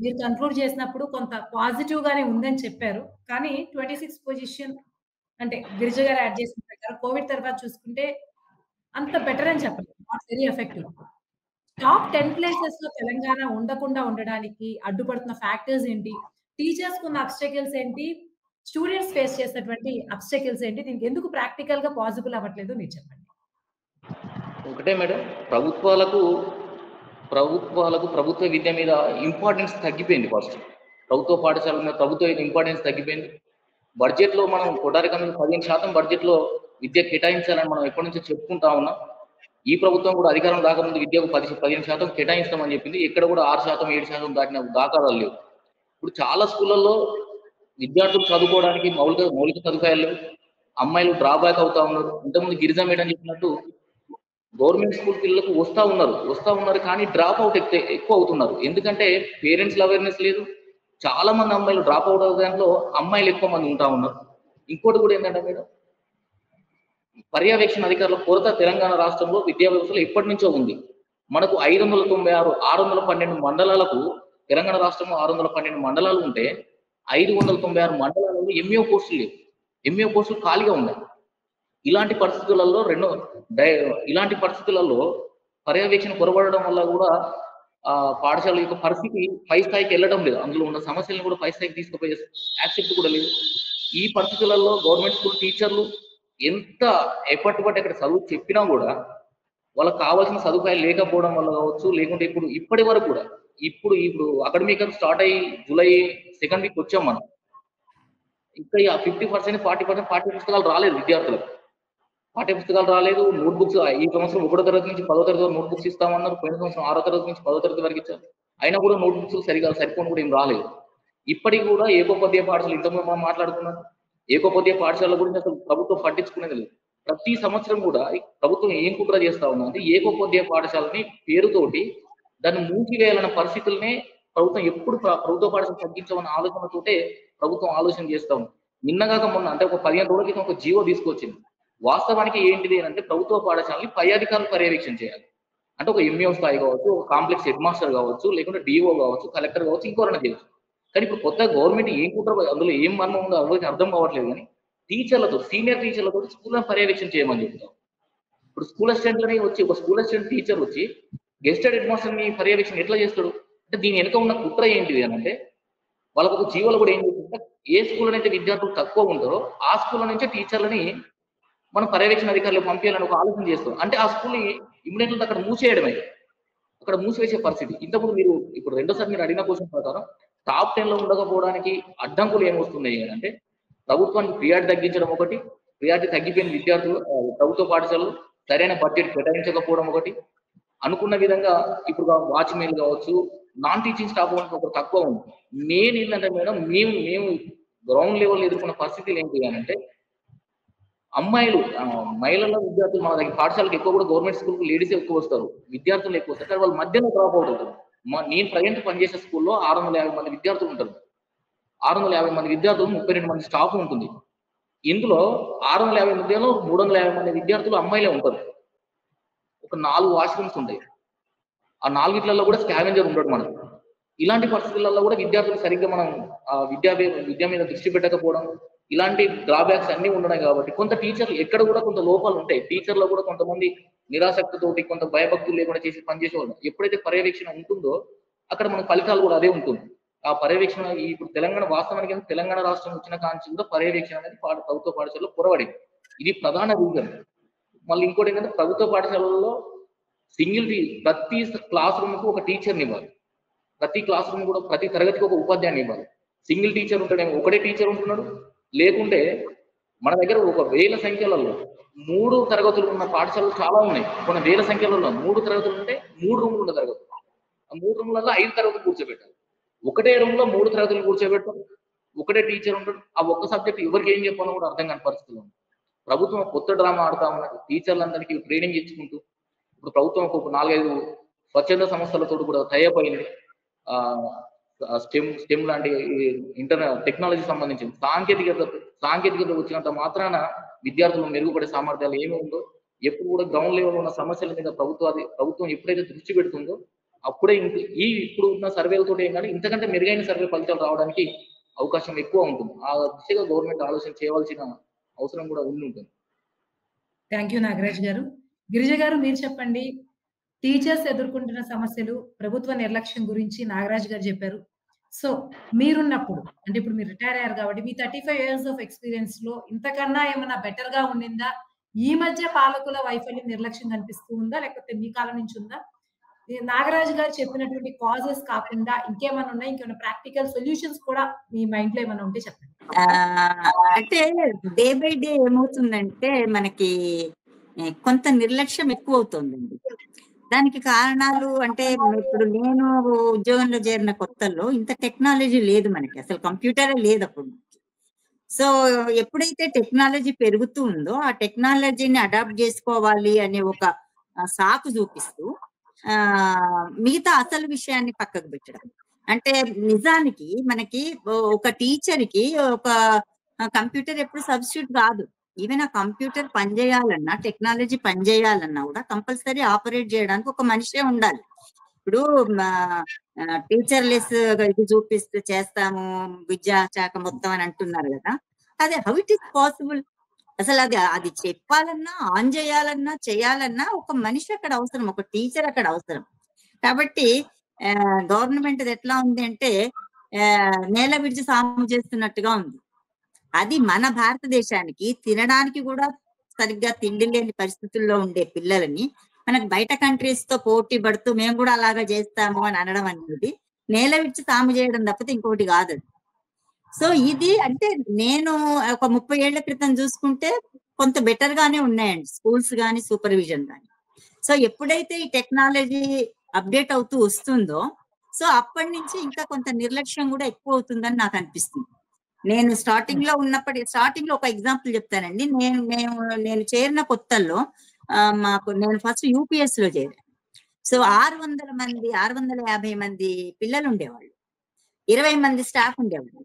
మీరు కంక్లూడ్ చేసినప్పుడు కొంత పాజిటివ్ గానే ఉందని చెప్పారు. కానీ 26 పొజిషన్ అంటే గిరిజ గారు యాడ్ చేసిన ప్రకారం కోవిడ్ తర్వాత చూసుకుంటే అంత బెటర్ అని చెప్పలేదు. Not very effective. Top 10 places లో తెలంగాణ ఉండకుండా ఉండడానికి అడ్డుపడుతున్న ఫ్యాక్టర్స్ ఏంటి? టీచర్స్ కున్న అబ్స్టకిల్స్ ఏంటి? స్టూడెంట్స్ ఫేస్ చేసేటువంటి అబ్స్టకిల్స్ ఏంటి? దీనికి ఎందుకు ప్రాక్టికల్ గా పాసిబుల్ అవ్వట్లేదు మీరు చెప్పండి. ఒకటే మేడం, ప్రభుత్వ విద్య మీద ఇంపార్టెన్స్ తగ్గిపోయింది. ఫస్ట్ ప్రభుత్వ పాఠశాల మీద ప్రభుత్వ ఇంపార్టెన్స్ తగ్గిపోయింది. బడ్జెట్ లో మనం కొటారికం 15% బడ్జెట్ లో విద్య కేటాయించాలని మనం ఎప్పటి నుంచో చెప్పుకుంటా ఉన్నాం. ఈ ప్రభుత్వం కూడా అధికారం రాకముందు విద్యకు 15% కేటాయిస్తామని చెప్పింది. ఎక్కడ కూడా 6%, 7% దాటిన దాఖలాలు లేవు. ఇప్పుడు చాలా స్కూళ్ళల్లో విద్యార్థులు చదువుకోవడానికి మౌలిక సదుపాయాలు లేవు. అమ్మాయిలు డ్రాబ్యాక్ అవుతా ఉన్నారు. ఇంతకుముందు గిరిజా మేడం చెప్పినట్టు గవర్నమెంట్ స్కూల్ పిల్లలకు వస్తా ఉన్నారు కానీ డ్రాప్ అవుట్ ఎక్కువ అవుతున్నారు. ఎందుకంటే పేరెంట్స్ అవేర్నెస్ లేదు. చాలా మంది అమ్మాయిలు డ్రాప్ అవుట్ అవ్వే దాంట్లో అమ్మాయిలు ఎక్కువ మంది ఉంటా ఉన్నారు. ఇంకోటి కూడా ఏంటంటే మేడం, పర్యవేక్షణ అధికారుల కొరత తెలంగాణ రాష్ట్రంలో విద్యా వ్యవస్థలో ఎప్పటి నుంచో ఉంది. మనకు 596, 612 మండలాలకు తెలంగాణ రాష్ట్రంలో 612 మండలాలు ఉంటే 596 మండలాలలో ఎంఈఓ పోస్టులు లేవు. ఎంఈఓ పోస్టులు ఖాళీగా ఉన్నాయి. ఇలాంటి పరిస్థితులలో పర్యవేక్షణ కొరబడడం వల్ల కూడా పాఠశాల యొక్క పరిస్థితి పై స్థాయికి వెళ్ళడం లేదు. అందులో ఉన్న సమస్యలను కూడా పై స్థాయికి తీసుకుపోయే యాక్సెప్ట్ కూడా లేదు. ఈ పరిస్థితులలో గవర్నమెంట్ స్కూల్ టీచర్లు ఎంత ఎఫర్ట్ పట్టి అక్కడ చదువు చెప్పినా కూడా వాళ్ళకి కావాల్సిన సదుపాయాలు లేకపోవడం వల్ల కావచ్చు, లేకుంటే ఇప్పటి వరకు కూడా ఇప్పుడు అకాడమిక్ స్టార్ట్ అయ్యి జూలై 2nd వీక్ వచ్చాం మనం. ఇంకా 50%, 40% పాఠ్య పుస్తకాలు రాలేదు విద్యార్థులకు. పాఠ్య పుస్తకాలు రాలేదు. నోట్బుక్స్ ఈ సంవత్సరం 1వ తరగతి నుంచి 10వ తరగతి వరకు నోట్బుక్స్ ఇస్తామన్నారు. పోయిన సంవత్సరం 6వ తరగతి నుంచి 10వ తరగతి వరకు ఇచ్చారు. అయినా కూడా నోట్బుక్స్ సరిపోను కూడా ఏం రాలేదు. ఇప్పటికి కూడా ఏకోపాధ్యాయ పాఠశాల ఇంతకుముందు మనం మాట్లాడుకున్నాం. ఏకోపాధ్యాయ పాఠశాల గురించి అసలు ప్రభుత్వం పట్టించుకునేది లేదు. ప్రతి సంవత్సరం కూడా ప్రభుత్వం ఏం కుట్ర చేస్తా ఉన్నది, ఏకోపాధ్యాయ పాఠశాలని పేరుతోటి దాన్ని మూసివేయాలన్న పరిస్థితులనే ప్రభుత్వం ఎప్పుడు ప్రభుత్వ పాఠశాల తగ్గించమన్న ఆలోచనతోటే ప్రభుత్వం ఆలోచన చేస్తా ఉంది. నిన్నగాక మొన్న అంటే ఒక 15 రోజుల క్రితం ఒక జీవో తీసుకొచ్చింది. వాస్తవానికి ఏంటిది అంటే ప్రభుత్వ పాఠశాలని పై అధికారులు పర్యవేక్షణ చేయాలి. అంటే ఒక ఎంఈఓ స్థాయి కావచ్చు, ఒక కాంప్లెక్స్ హెడ్ మాస్టర్ కావచ్చు, లేకుంటే డిఓ కావచ్చు, కలెక్టర్ కావచ్చు, ఇంకోరైనా చేయొచ్చు. కానీ ఇప్పుడు కొత్త గవర్నమెంట్ ఏం కుట్ర అందులో ఏం మర్మం ఉందో ఎవరికి అర్థం కావట్లేదు. కానీ టీచర్లతో, సీనియర్ టీచర్లతో స్కూల్ పర్యవేక్షణ చేయమని చెప్తాం. ఇప్పుడు స్కూల్ అసిస్టెంట్లని వచ్చి ఒక స్కూల్ అసిస్టెంట్ టీచర్ వచ్చి గెస్టెడ్ హెడ్ మాస్టర్ ని పర్యవేక్షణ ఎట్లా చేస్తాడు? అంటే దీని వెనుక ఉన్న కుట్ర ఏంటిది అని అంటే వాళ్ళకు ఒక జీవోలు కూడా ఏం చేస్తుంటే ఏ స్కూల్ అయితే విద్యార్థులు తక్కువ ఉంటారో ఆ స్కూల్ నుంచే టీచర్లని మనం పర్యవేక్షణ అధికారులు పంపించాలని ఒక ఆలోచన చేస్తాం. అంటే ఆ స్కూల్ని ఇమ్మీడియట్లీ అక్కడ మూసేయడమే, అక్కడ మూసివేసే పరిస్థితి. ఇంతకుముందు మీరు ఇప్పుడు రెండోసారి మీరు అడిగిన క్వశ్చన్ ప్రకారం టాప్ 10 లో ఉండకపోవడానికి అడ్డంకులు ఏమొస్తున్నాయి అంటే ప్రభుత్వానికి ప్రియారిటీ తగ్గించడం ఒకటి, ప్రియారిటీ తగ్గిపోయిన విద్యార్థులు ప్రభుత్వ పాఠశాలలు సరైన బడ్జెట్ కేటాయించకపోవడం ఒకటి, అనుకున్న విధంగా ఇప్పుడు వాచ్మెన్ కావచ్చు, నాన్ టీచింగ్ స్టాఫ్ ఒక తక్కువ ఉంది. మెయిన్ ఏంటంటే మేడం మేము గ్రౌండ్ లెవెల్ ఎదుర్కొన్న పరిస్థితులు ఏంటి అంటే మహిళల విద్యార్థులు మన దగ్గర పాఠశాలకు ఎక్కువ కూడా గవర్నమెంట్ స్కూల్ లేడీస్ ఎక్కువ వస్తారు, విద్యార్థులు ఎక్కువ వస్తారు. కానీ వాళ్ళు మధ్యలో డ్రాప్ అవుట్ అవుతారు. నేను ప్రజెంట్ పనిచేసే స్కూల్లో 650 మంది విద్యార్థులు ఉంటారు. 650 మంది విద్యార్థులు 32 మంది స్టాఫ్ ఉంటుంది. ఇందులో 650 మందిలో 350 మంది విద్యార్థులు అమ్మాయిలే ఉంటారు. ఒక 4 వాష్రూమ్స్ ఉంటాయి. ఆ 4 కూడా స్కావెంజర్ ఉంటాడు మనకు. ఇలాంటి పరిస్థితులలో కూడా విద్యార్థులు సరిగ్గా మనం విద్య మీద దృష్టి పెట్టకపోవడం, ఇలాంటి డ్రాబ్యాక్స్ అన్ని ఉన్నాయి. కాబట్టి కొంత టీచర్లు ఎక్కడ కూడా కొంత లోపాలు ఉంటాయి. టీచర్లో కూడా కొంతమంది నిరాసక్తితోటి కొంత భయభక్తులు లేకుండా చేసి పనిచేసేవాళ్ళు. ఎప్పుడైతే పర్యవేక్షణ ఉంటుందో అక్కడ మన ఫలితాలు కూడా అదే ఉంటుంది. ఆ పర్యవేక్షణ ఇప్పుడు తెలంగాణ వాస్తవానికి తెలంగాణ రాష్ట్రం వచ్చిన కాంచి కూడా పర్యవేక్షణ అనేది ప్రభుత్వ పాఠశాలలో పొరబడింది. ఇది ప్రధాన రీజన్. మళ్ళీ ఇంకోటి ఏంటంటే ప్రభుత్వ పాఠశాలల్లో సింగిల్ ప్రతి క్లాస్ రూమ్ కు ఒక టీచర్ని ఇవ్వాలి. ప్రతి క్లాస్ రూమ్ కూడా ప్రతి తరగతికి ఒక ఉపాధ్యాయుని ఇవ్వాలి. సింగిల్ టీచర్ ఉంటాడేమో, ఒకటే టీచర్ ఉంటున్నాడు. లేకుంటే మన దగ్గర ఒక వేల సంఖ్యలలో 3 తరగతులు ఉన్న పాఠశాలలు చాలా ఉన్నాయి. కొన్ని వేల సంఖ్యలలో 3 తరగతులు ఉంటే 3 రూములు ఉన్న తరగతులు. ఆ 3 రూములలో 5 తరగతులు కూర్చోబెట్టాలి. ఒకటే రూమ్ లో 3 తరగతులు కూర్చోబెట్టాలి. ఒకటే టీచర్ ఉంటాడు. ఆ ఒక్క సబ్జెక్ట్ ఎవరికి ఏం చెప్పాలో కూడా అర్థం కాని పరిస్థితులు ఉంది. ప్రభుత్వం కొత్త డ్రామా ఆడుతా ఉన్నది. టీచర్లందరికీ ట్రైనింగ్ ఇచ్చుకుంటూ ఇప్పుడు ప్రభుత్వం ఒక 4-5 స్వచ్ఛంద సంస్థలతో కూడా టైఅప్ అయింది. స్టెమ్ లాంటి టెక్నాలజీ సంబంధించింది సాంకేతికత వచ్చినంత మాత్రాన విద్యార్థులు మెరుగుపడే సామర్థ్యాలు ఏమి ఉందో, ఎప్పుడు కూడా గ్రౌండ్ లెవెల్ ఉన్న సమస్యల మీద ప్రభుత్వం ఎప్పుడైతే దృష్టి పెడుతుందో అప్పుడే ఇప్పుడు ఉన్న సర్వేలతో ఏం కానీ ఇంతకంటే మెరుగైన సర్వే ఫలితాలు రావడానికి అవకాశం ఎక్కువ ఉంటుంది. ఆ దిశగా గవర్నమెంట్ ఆలోచన చేయవలసిన అవసరం కూడా ఉంటుంది. థ్యాంక్ యూ నాగరాజ్ గారు. గిరిజ గారు మీరు చెప్పండి. టీచర్స్ ఎదుర్కొంటున్న సమస్యలు, ప్రభుత్వ నిర్లక్ష్యం గురించి నాగరాజ్ గారు చెప్పారు. సో మీరున్నప్పుడు అంటే ఇప్పుడు మీరు రిటైర్ అయ్యారు కాబట్టి మీ 35 ఇయర్స్ ఆఫ్ ఎక్స్‌పీరియన్స్ లో ఇంతకన్నా ఏమన్నా బెటర్ గా ఉండిందా? ఈ మధ్య పాలకుల వైఫల్యం, నిర్లక్ష్యం కనిపిస్తూ ఉందా? లేకపోతే మీ కాలం నుంచి ఉందా? నాగరాజు గారు చెప్పినటువంటి కాజెస్ కాకుండా ఇంకేమైనా ఉన్నాయి? ఇంకేమైనా ప్రాక్టికల్ సొల్యూషన్స్ కూడా మీ మైండ్ లో ఏమైనా ఉంటే చెప్పండి. అంటే డే బై డే ఏమవుతుందంటే మనకి కొంత నిర్లక్ష్యం ఎక్కువ అవుతుందండి. దానికి కారణాలు అంటే ఇప్పుడు నేను ఉద్యోగంలో చేరిన కొత్తల్లో ఇంత టెక్నాలజీ లేదు మనకి, అసలు కంప్యూటరే లేదు అప్పుడు. సో ఎప్పుడైతే టెక్నాలజీ పెరుగుతూ ఉందో ఆ టెక్నాలజీని అడాప్ట్ చేసుకోవాలి అనే ఒక సాకు చూపిస్తూ మిగతా అసలు విషయాన్ని పక్కకు పెట్టడం. అంటే నిజానికి మనకి ఒక టీచర్కి ఒక కంప్యూటర్ ఎప్పుడు సబ్స్టిట్యూట్ కాదు. ఈవెన్ ఆ కంప్యూటర్ పనిచేయాలన్నా, టెక్నాలజీ పనిచేయాలన్నా కూడా కంపల్సరీ ఆపరేట్ చేయడానికి ఒక మనిషే ఉండాలి. ఇప్పుడు టీచర్ లెస్ ఇది చూపిస్తూ చేస్తాము విద్యా శాఖ మొత్తం అని అంటున్నారు కదా, అదే హౌ ఇట్ ఈస్ పాసిబుల్? అసలు అది చెప్పాలన్నా, ఆన్ చేయాలన్నా, చేయాలన్నా ఒక మనిషి అక్కడ అవసరం, ఒక టీచర్ అక్కడ అవసరం. కాబట్టి గవర్నమెంట్ ఎట్లా ఉంది అంటే నేల విడిచి సాము చేస్తున్నట్టుగా ఉంది. అది మన భారతదేశానికి తినడానికి కూడా సరిగ్గా తిండి లేని పరిస్థితుల్లో ఉండే పిల్లలని మనకు బయట కంట్రీస్ తో పోటీ పడుతూ మేము కూడా అలాగా చేస్తాము అని అనడం అనేది నేల విడిచి సాము చేయడం తప్పితే ఇంకోటి కాదు. సో ఇది అంటే నేను ఒక 30 ఏళ్ల క్రితం చూసుకుంటే కొంత బెటర్ గానే ఉన్నాయండి స్కూల్స్ కానీ సూపర్విజన్ కానీ. సో ఎప్పుడైతే ఈ టెక్నాలజీ అప్డేట్ అవుతూ వస్తుందో సో అప్పటి నుంచి ఇంకా కొంత నిర్లక్ష్యం కూడా ఎక్కువ అవుతుందని నాకు అనిపిస్తుంది. నేను స్టార్టింగ్ లో ఒక ఎగ్జాంపుల్ చెప్తానండి. నేను చేరిన కొత్తల్లో నేను ఫస్ట్ యూపీఎస్ లో చేరాను. సో 650 మంది పిల్లలు ఉండేవాళ్ళు, 20 మంది స్టాఫ్ ఉండేవాళ్ళు.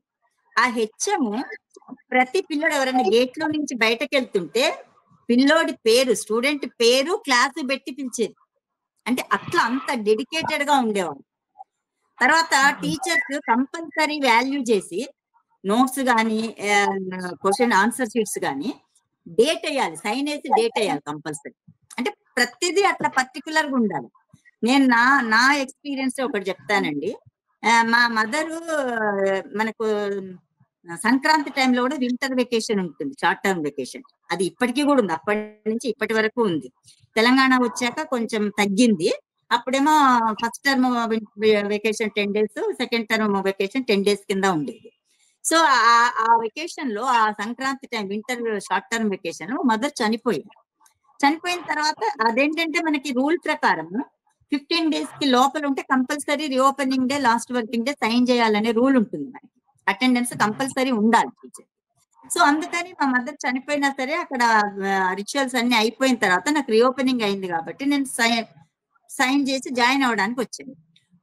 ఆ హెచ్ఎం ప్రతి పిల్లడు ఎవరైనా గేట్ లో నుంచి బయటకు వెళ్తుంటే పిల్లోడి పేరు, స్టూడెంట్ పేరు, క్లాసు పెట్టి పిలిచేది. అంటే అట్లా అంత డెడికేటెడ్ గా ఉండేవాళ్ళు. తర్వాత టీచర్స్ కంపల్సరీ వాల్యూ చేసి నోట్స్ కానీ క్వశ్చన్ ఆన్సర్ షీట్స్ కానీ డేట్ వేయాలి, సైన్ వేసి డేట్ వేయాలి కంపల్సరీ. అంటే ప్రతిదీ అట్లా పర్టికులర్ గా ఉండాలి. నేను నా ఎక్స్పీరియన్స్ ఒకటి చెప్తానండి. మా మదరు మనకు సంక్రాంతి టైంలో కూడా వింటర్ వెకేషన్ ఉంటుంది, షార్ట్ టర్మ్ వెకేషన్. అది ఇప్పటికీ కూడా ఉంది, అప్పటి నుంచి ఇప్పటి వరకు ఉంది. తెలంగాణ వచ్చాక కొంచెం తగ్గింది. అప్పుడేమో first term vacation 10 days, second term vacation 10 days కింద ఉండేది. సో ఆ వెకేషన్ లో ఆ Sankranti time winter short term vacation mother చనిపోయిన తర్వాత అదేంటంటే మనకి రూల్ ప్రకారం 15 days కి లోపల ఉంటే compulsory reopening day, last working day sign చేయాలనే రూల్ ఉంటుంది. మనకి అటెండెన్స్ కంపల్సరీ ఉండాలి టీచర్. సో అందుకని మా మదర్ చనిపోయినా సరే అక్కడ రిచువల్స్ అన్ని అయిపోయిన తర్వాత నాకు రీఓపెనింగ్ అయింది కాబట్టి నేను సైన్ చేసి జాయిన్ అవడానికి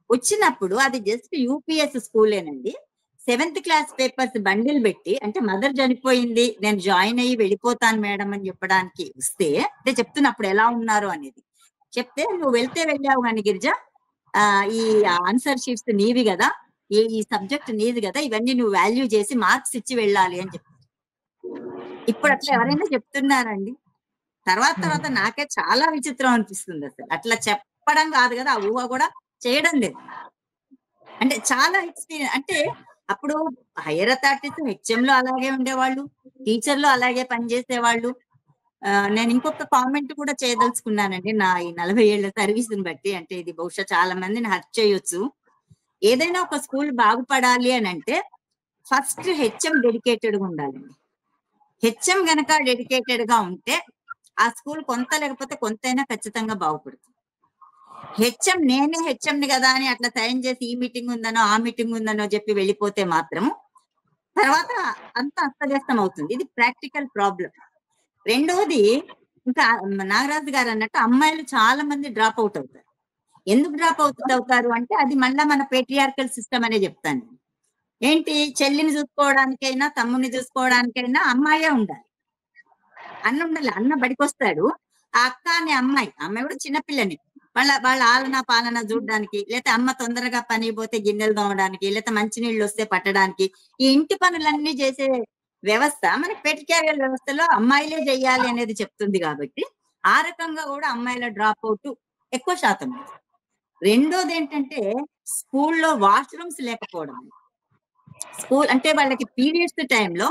వచ్చినప్పుడు అది జస్ట్ యూపీఎస్ స్కూలేనండి. 7th క్లాస్ పేపర్స్ బండిల్ పెట్టి, అంటే మదర్ చనిపోయింది నేను జాయిన్ అయ్యి వెళ్ళిపోతాను మేడం అని చెప్పడానికి వస్తే, అంటే చెప్తున్నప్పుడు ఎలా ఉన్నారు అనేది చెప్తే, నువ్వు వెళ్తే వెళ్ళావు కానీ గిరిజ, ఈ ఆన్సర్ షీట్స్ నీవి కదా, ఈ సబ్జెక్ట్ నీది కదా, ఇవన్నీ నువ్వు వాల్యూ చేసి మార్క్స్ ఇచ్చి వెళ్ళాలి అని చెప్తారు. ఇప్పుడు అట్లా ఎవరైనా చెప్తున్నారండి? తర్వాత నాకే చాలా విచిత్రం అనిపిస్తుంది. అసలు అట్లా చెప్పడం కాదు కదా, ఆ ఊహ కూడా చేయడం లేదు. అంటే చాలా ఎక్స్పీరియన్స్. అంటే అప్పుడు హైయర్ అథారిటీస్ హెచ్ఎంలో అలాగే ఉండేవాళ్ళు, టీచర్లు అలాగే పనిచేసేవాళ్ళు. నేను ఇంకొక కామెంట్ కూడా చేయదలుచుకున్నానండి నా ఈ 40 ఏళ్ల సర్వీస్‌ని బట్టి. అంటే ఇది బహుశా చాలా మందిని హర్ట్ చేయొచ్చు. ఏదైనా ఒక స్కూల్ బాగుపడాలి అనంటే ఫస్ట్ హెచ్ఎం డెడికేటెడ్‌గా ఉండాలండి. హెచ్ఎం గనక డెడికేటెడ్‌గా ఉంటే ఆ స్కూల్ కొంత లేకపోతే కొంతైనా ఖచ్చితంగా బాగుపడుతుంది. నేనే హెచ్ఎంని కదా అని అట్లా సైన్ చేసి ఈ మీటింగ్ ఉందనో, ఆ మీటింగ్ ఉందనో చెప్పి వెళ్ళిపోతే మాత్రం తర్వాత అంతా అస్తవ్యస్తం అవుతుంది. ఇది ప్రాక్టికల్ ప్రాబ్లం. రెండోది ఇంకా నాగరాజు గారు అన్నట్టు అమ్మాయిలు చాలా మంది డ్రాప్ అవుట్ అవుతారు. ఎందుకు డ్రాప్ అవుతారు అంటే అది మళ్ళా మన పేట్రియార్కల్ సిస్టమ్ అనే చెప్తాను. ఏంటి, చెల్లిని చూసుకోవడానికైనా తమ్ముడిని చూసుకోవడానికైనా అమ్మాయే ఉండాలి. అన్న ఉండాలి. అన్న బడికొస్తాడు. ఆ అక్క అనే అమ్మాయి కూడా చిన్నపిల్లని వాళ్ళ ఆలన పాలన చూడడానికి, లేకపోతే అమ్మ తొందరగా పని పోతే గిన్నెలు తోమడానికి, లేకపోతే మంచినీళ్ళు వస్తే పట్టడానికి, ఈ ఇంటి పనులన్నీ చేసే వ్యవస్థ మన పెట్రియార్కల్ వ్యవస్థలో అమ్మాయిలే చేయాలి అనేది చెప్తుంది. కాబట్టి ఆ రకంగా కూడా అమ్మాయిల డ్రాప్ అవుట్ ఎక్కువ శాతం. రెండోది ఏంటంటే స్కూల్లో వాష్రూమ్స్ లేకపోవడం. స్కూల్ అంటే వాళ్ళకి పీరియడ్స్ టైంలో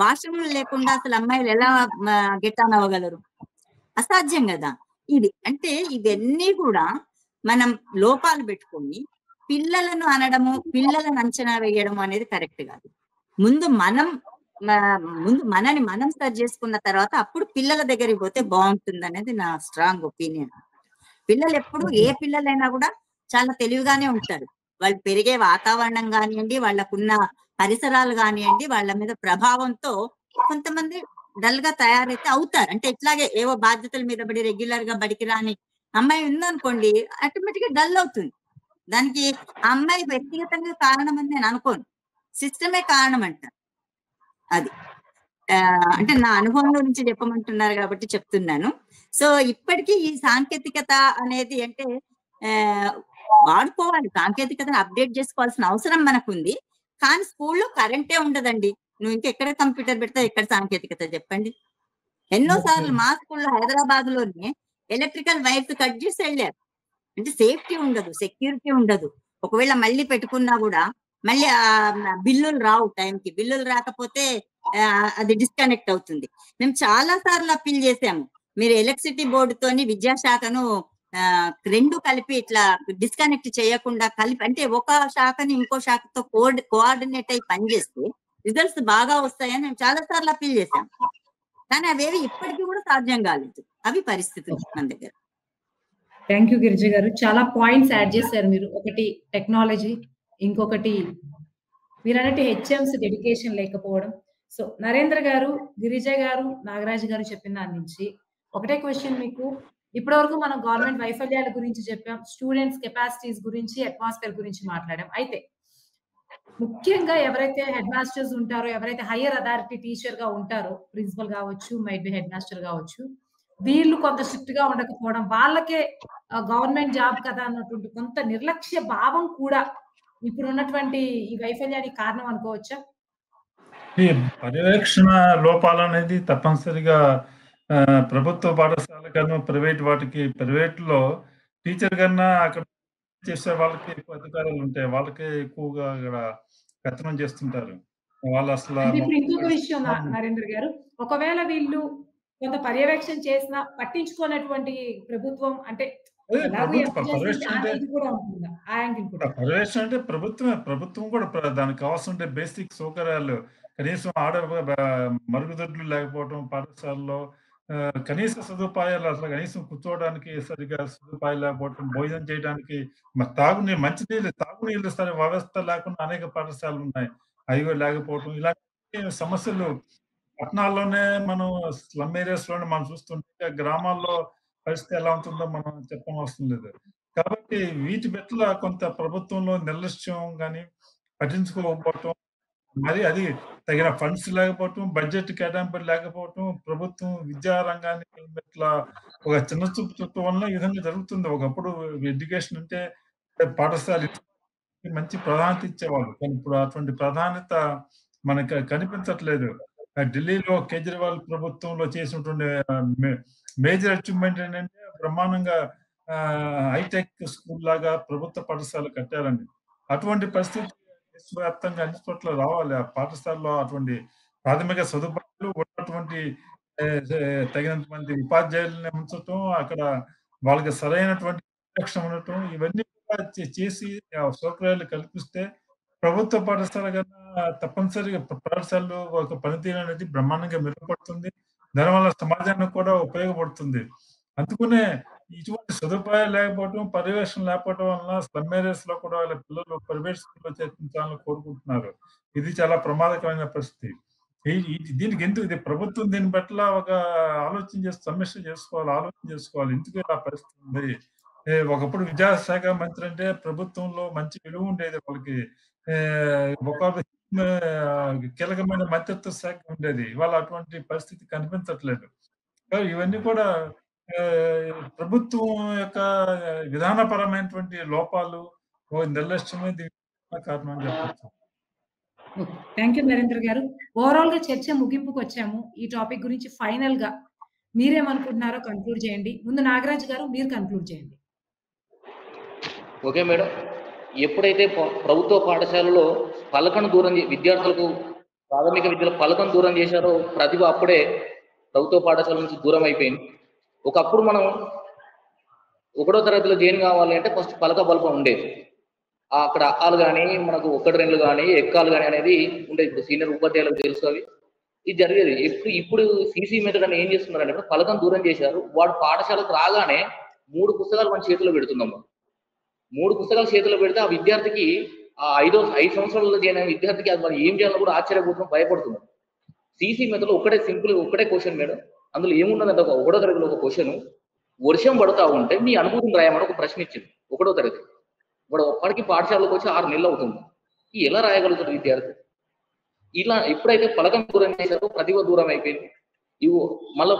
వాష్రూమ్లు లేకుండా అసలు అమ్మాయిలు ఎలా గెట్ ఆన్ అవ్వగలరు? అసాధ్యం కదా. ఇది అంటే ఇవన్నీ కూడా మనం లోపాలు పెట్టుకొని పిల్లలను అనడము, పిల్లలను అంచనా వేయడం అనేది కరెక్ట్ కాదు. ముందు మనని మనం సరి చేసుకున్న తర్వాత అప్పుడు పిల్లల దగ్గరికి పోతే బాగుంటుంది అనేది నా స్ట్రాంగ్ ఒపీనియన్. పిల్లలు ఎప్పుడు ఏ పిల్లలైనా కూడా చాలా తెలివిగానే ఉంటారు. వాళ్ళు పెరిగే వాతావరణం కానివ్వండి, వాళ్ళకున్న పరిసరాలు కానివ్వండి, వాళ్ళ మీద ప్రభావంతో కొంతమంది డల్ గా తయారైతే అవుతారు. అంటే ఇట్లాగే ఏవో బాధ్యతల మీద పడి రెగ్యులర్ గా బడికి రాని అమ్మాయి ఉందనుకోండి, ఆటోమేటిక్ గా డల్ అవుతుంది. దానికి ఆ అమ్మాయి వ్యక్తిగతంగా కారణం అని నేను అనుకోను, సిస్టమే కారణం అంట. అది అంటే నా అనుభవంలో నుంచి చెప్పమంటున్నారు కాబట్టి చెప్తున్నాను. సో ఇప్పటికీ ఈ సాంకేతికత అనేది అంటే వాడుకోవాలి, సాంకేతికతను అప్డేట్ చేసుకోవాల్సిన అవసరం మనకుంది. కానీ స్కూల్లో కరెంటే ఉండదండి. నువ్వు ఇంకెక్కడ కంప్యూటర్ పెడితే ఎక్కడ సాంకేతికత చెప్పండి. ఎన్నోసార్లు మా స్కూల్లో హైదరాబాద్ లోనే ఎలక్ట్రికల్ వైర్స్ కట్ చేసి వెళ్ళారు. అంటే సేఫ్టీ ఉండదు, సెక్యూరిటీ ఉండదు. ఒకవేళ మళ్ళీ పెట్టుకున్నా కూడా మళ్ళీ బిల్లులు రావు, టైంకి బిల్లులు రాకపోతే అది డిస్కనెక్ట్ అవుతుంది. మేము చాలా సార్లు అప్పీల్ చేసాము, మీరు ఎలక్ట్రిసిటీ బోర్డుతోని విద్యాశాఖను రెండు కలిపి ఇట్లా డిస్కనెక్ట్ చేయకుండా కలిపి, అంటే ఒక శాఖని ఇంకో శాఖతో కోఆర్డినేట్ అయి పనిచేస్తే రిజల్ట్స్ బాగా వస్తాయని మేము చాలా సార్లు అప్పీల్ చేసాము. కానీ అవేవి ఇప్పటికీ కూడా సాధ్యం కాలేదు. అవి పరిస్థితులు మన దగ్గర. థ్యాంక్ యూ గిరిజ గారు. చాలా పాయింట్స్ యాడ్ చేశారు మీరు. ఒకటి టెక్నాలజీ, ఇంకొకటి మీరన్నట్టు హెచ్ఎంస్ డెడికేషన్ లేకపోవడం. సో నరేంద్ర గారు, గిరిజ గారు, నాగరాజు గారు చెప్పిన దాని నుంచి ఒకటే క్వశ్చన్ మీకు. ఇప్పటివరకు మనం గవర్నమెంట్ వైఫల్యాల గురించి చెప్పాం, స్టూడెంట్స్ కెపాసిటీస్ గురించి, అట్మాస్ఫియర్ గురించి మాట్లాడాం. అయితే ముఖ్యంగా ఎవరైతే హెడ్ మాస్టర్స్ ఉంటారో, ఎవరైతే హైయర్ అథారిటీ టీచర్ గా ఉంటారో, ప్రిన్సిపల్ కావచ్చు, మైట్ బి హెడ్ మాస్టర్ కావచ్చు, వీళ్ళు కొంత స్ట్రిక్ట్ గా ఉండకపోవడం, వాళ్ళకే గవర్నమెంట్ జాబ్ కదా అన్నటువంటి కొంత నిర్లక్ష్య భావం కూడా ఇప్పుడు ఉన్నటువంటి ఈ వైఫల్యానికి కారణం అనుకోవచ్చా? ఈ పర్యవేక్షణ లోపాలనేది తప్పనిసరిగా ప్రభుత్వ పాఠశాల కన్నా ప్రైవేట్ వాటికి, ప్రైవేట్లో టీచర్ కన్నా అక్కడ చేసే వాళ్ళకి ఎక్కువ అధికారాలు ఉంటాయి. వాళ్ళకే ఎక్కువగా అక్కడ పెత్తనం చేస్తుంటారు. వాళ్ళు అసలు ఇప్పుడు ఇంకొక విషయం నరేంద్ర గారు, ఒకవేళ వీళ్ళు కొంత పర్యవేక్షణ చేసినా పట్టించుకోనటువంటి ప్రభుత్వం అంటే పర్యవేక్షణ అంటే ప్రభుత్వం కూడా దానికి కావాల్సిన బేసిక్ సౌకర్యాలు, కనీసం మరుగుదొడ్లు లేకపోవడం, పాఠశాలలో కనీస సదుపాయాలు, అసలు కనీసం కూర్చోవడానికి సరిగా సదుపాయాలు లేకపోవడం, భోజనం చేయడానికి తాగునీళ్ళు సరే వ్యవస్థ లేకుండా అనేక పాఠశాలలు ఉన్నాయి. అవి లేకపోవడం, ఇలాంటి సమస్యలు పట్టణాల్లోనే మనం స్లమ్ ఏరియాస్ లోనే మనం చూస్తుంటే, గ్రామాల్లో పరిస్థితి ఎలా ఉంటుందో మనం చెప్పనవసరం లేదు. కాబట్టి వీటి పట్ల కొంత ప్రభుత్వంలో నిర్లక్ష్యం కానీ, పట్టించుకోకపోవటం, మరి అది తగిన ఫండ్స్ లేకపోవటం, బడ్జెట్ కేటాయింపులు లేకపోవటం, ప్రభుత్వం విద్యా రంగాన్ని ఇట్లా ఒక చిన్న చూపు చూపటం వల్ల ఈ విధంగా జరుగుతుంది. ఒకప్పుడు ఎడ్యుకేషన్ అంటే పాఠశాల మంచి ప్రాధాన్యత ఇచ్చేవాళ్ళు, కానీ ఇప్పుడు అటువంటి ప్రాధాన్యత మనకు కనిపించట్లేదు. ఢిల్లీలో కేజ్రీవాల్ ప్రభుత్వంలో చేసినటువంటి మేజర్ అచీవ్మెంట్ ఏంటంటే బ్రహ్మాండంగా హైటెక్ స్కూల్ లాగా ప్రభుత్వ పాఠశాల కట్టారండి. అటువంటి పరిస్థితి దేశవ్యాప్తంగా అన్ని చోట్ల రావాలి. ఆ పాఠశాలలో అటువంటి ప్రాథమిక సదుపాయాలు ఉన్నటువంటి తగినంత మంది ఉపాధ్యాయులని ఉంచటం, అక్కడ వాళ్ళకి సరైనటువంటి శిక్షణ ఉండటం, ఇవన్నీ కూడా చేసి ఆ సౌకర్యాలు కల్పిస్తే ప్రభుత్వ పాఠశాల కన్నా తప్పనిసరిగా పాఠశాలలో ఒక పనితీరు అనేది బ్రహ్మాండంగా మెరుగుపడుతుంది. దానివల్ల సమాజానికి కూడా ఉపయోగపడుతుంది. అందుకనే ఇటువంటి సదుపాయాలు లేకపోవటం, పర్యవేక్షణ లేకపోవటం వలన స్లమ్ ఏరియాస్ లో కూడా వాళ్ళ పిల్లలు ప్రైవేట్ స్కూల్‌లో చేర్పించాలని కోరుకుంటున్నారు. ఇది చాలా ప్రమాదకరమైన పరిస్థితి. దీనికి ఎందుకు ఇది ప్రభుత్వం దీని పట్ల ఒక ఆలోచన సమీక్ష చేసుకోవాలి, ఆలోచన చేసుకోవాలి. ఎందుకు ఇలా పరిస్థితి ఉంది? ఒకప్పుడు విద్యాశాఖ మంత్రి అంటే ప్రభుత్వంలో మంచి విలువ ఉండేది వాళ్ళకి. ఒక కీలకమైన మంత్రిత్వ శాఖ ఉండేది. ఇవాళ అటువంటి పరిస్థితి కనిపించట్లేదు. ఇవన్నీ కూడా ప్రభుత్వం యొక్క విధానపరమైనటువంటి లోపాలు, నిర్లక్ష్యమే దీనికి కారణం అని చెప్పొచ్చు. ఓకే. థాంక్ యూ నరేంద్ర గారు. ఓవరాల్‌గా చర్చ ముగింపుకొచ్చాము. ఈ టాపిక్ గురించి ఫైనల్‌గా మీరేమనుకుంటున్నారో కన్క్లూడ్ చేయండి. ముందు నాగరాజు గారు మీరు కన్క్లూడ్ చేయండి. Okay madam. ఎప్పుడైతే ప్రభుత్వ పాఠశాలలో పలకను దూరం విద్యార్థులకు ప్రాథమిక విద్యలో పలకను దూరం చేశారో ప్రతిభ అప్పుడే ప్రభుత్వ పాఠశాల నుంచి దూరం అయిపోయింది. ఒకప్పుడు మనం 1వ తరగతిలో జాయిన్ కావాలి అంటే ఫస్ట్ పలక బలపం ఉండేది. అక్కడ అక్కాలు కానీ మనకు 1, 2 కానీ ఎక్కాలు కానీ అనేది ఉండేది. ఇప్పుడు సీనియర్ ఉపాధ్యాయులకు తెలుసు అవి. ఇది జరిగేది. ఇప్పుడు సీసీ మెథడ్ అని ఏం చేస్తున్నారంటే పలకను దూరం చేశారు. వాడు పాఠశాలకు రాగానే 3 పుస్తకాలు మన చేతిలో పెడుతున్నాం. 3 పుస్తకాలు చేతిలో పెడితే ఆ విద్యార్థికి ఆ 5 సంవత్సరాలలో జాయిన్ అయిన విద్యార్థికి అది మనం ఏం చేయాలో కూడా ఆశ్చర్యపోతున్నాం, భయపడుతున్నాం. సీసీ మెథడ్లో ఒకటే క్వశ్చన్ మేడం. అందులో ఏమున్నదంటే 1వ తరగతిలో ఒక క్వశ్చన్, వర్షం పడుతూ ఉంటే మీ అనుభూతిని రాయమని ఒక ప్రశ్న ఇచ్చింది 1వ తరగతి. వాడు ఒక్కడికి పాఠశాలకు వచ్చి 6 నెలలు అవుతుంది. ఎలా రాయగలుగుతాడు విద్యార్థి? ఇలా ఎప్పుడైతే పలకం దూరం చేశారో ప్రతిభ దూరం అయిపోయింది. ఇవి మళ్ళీ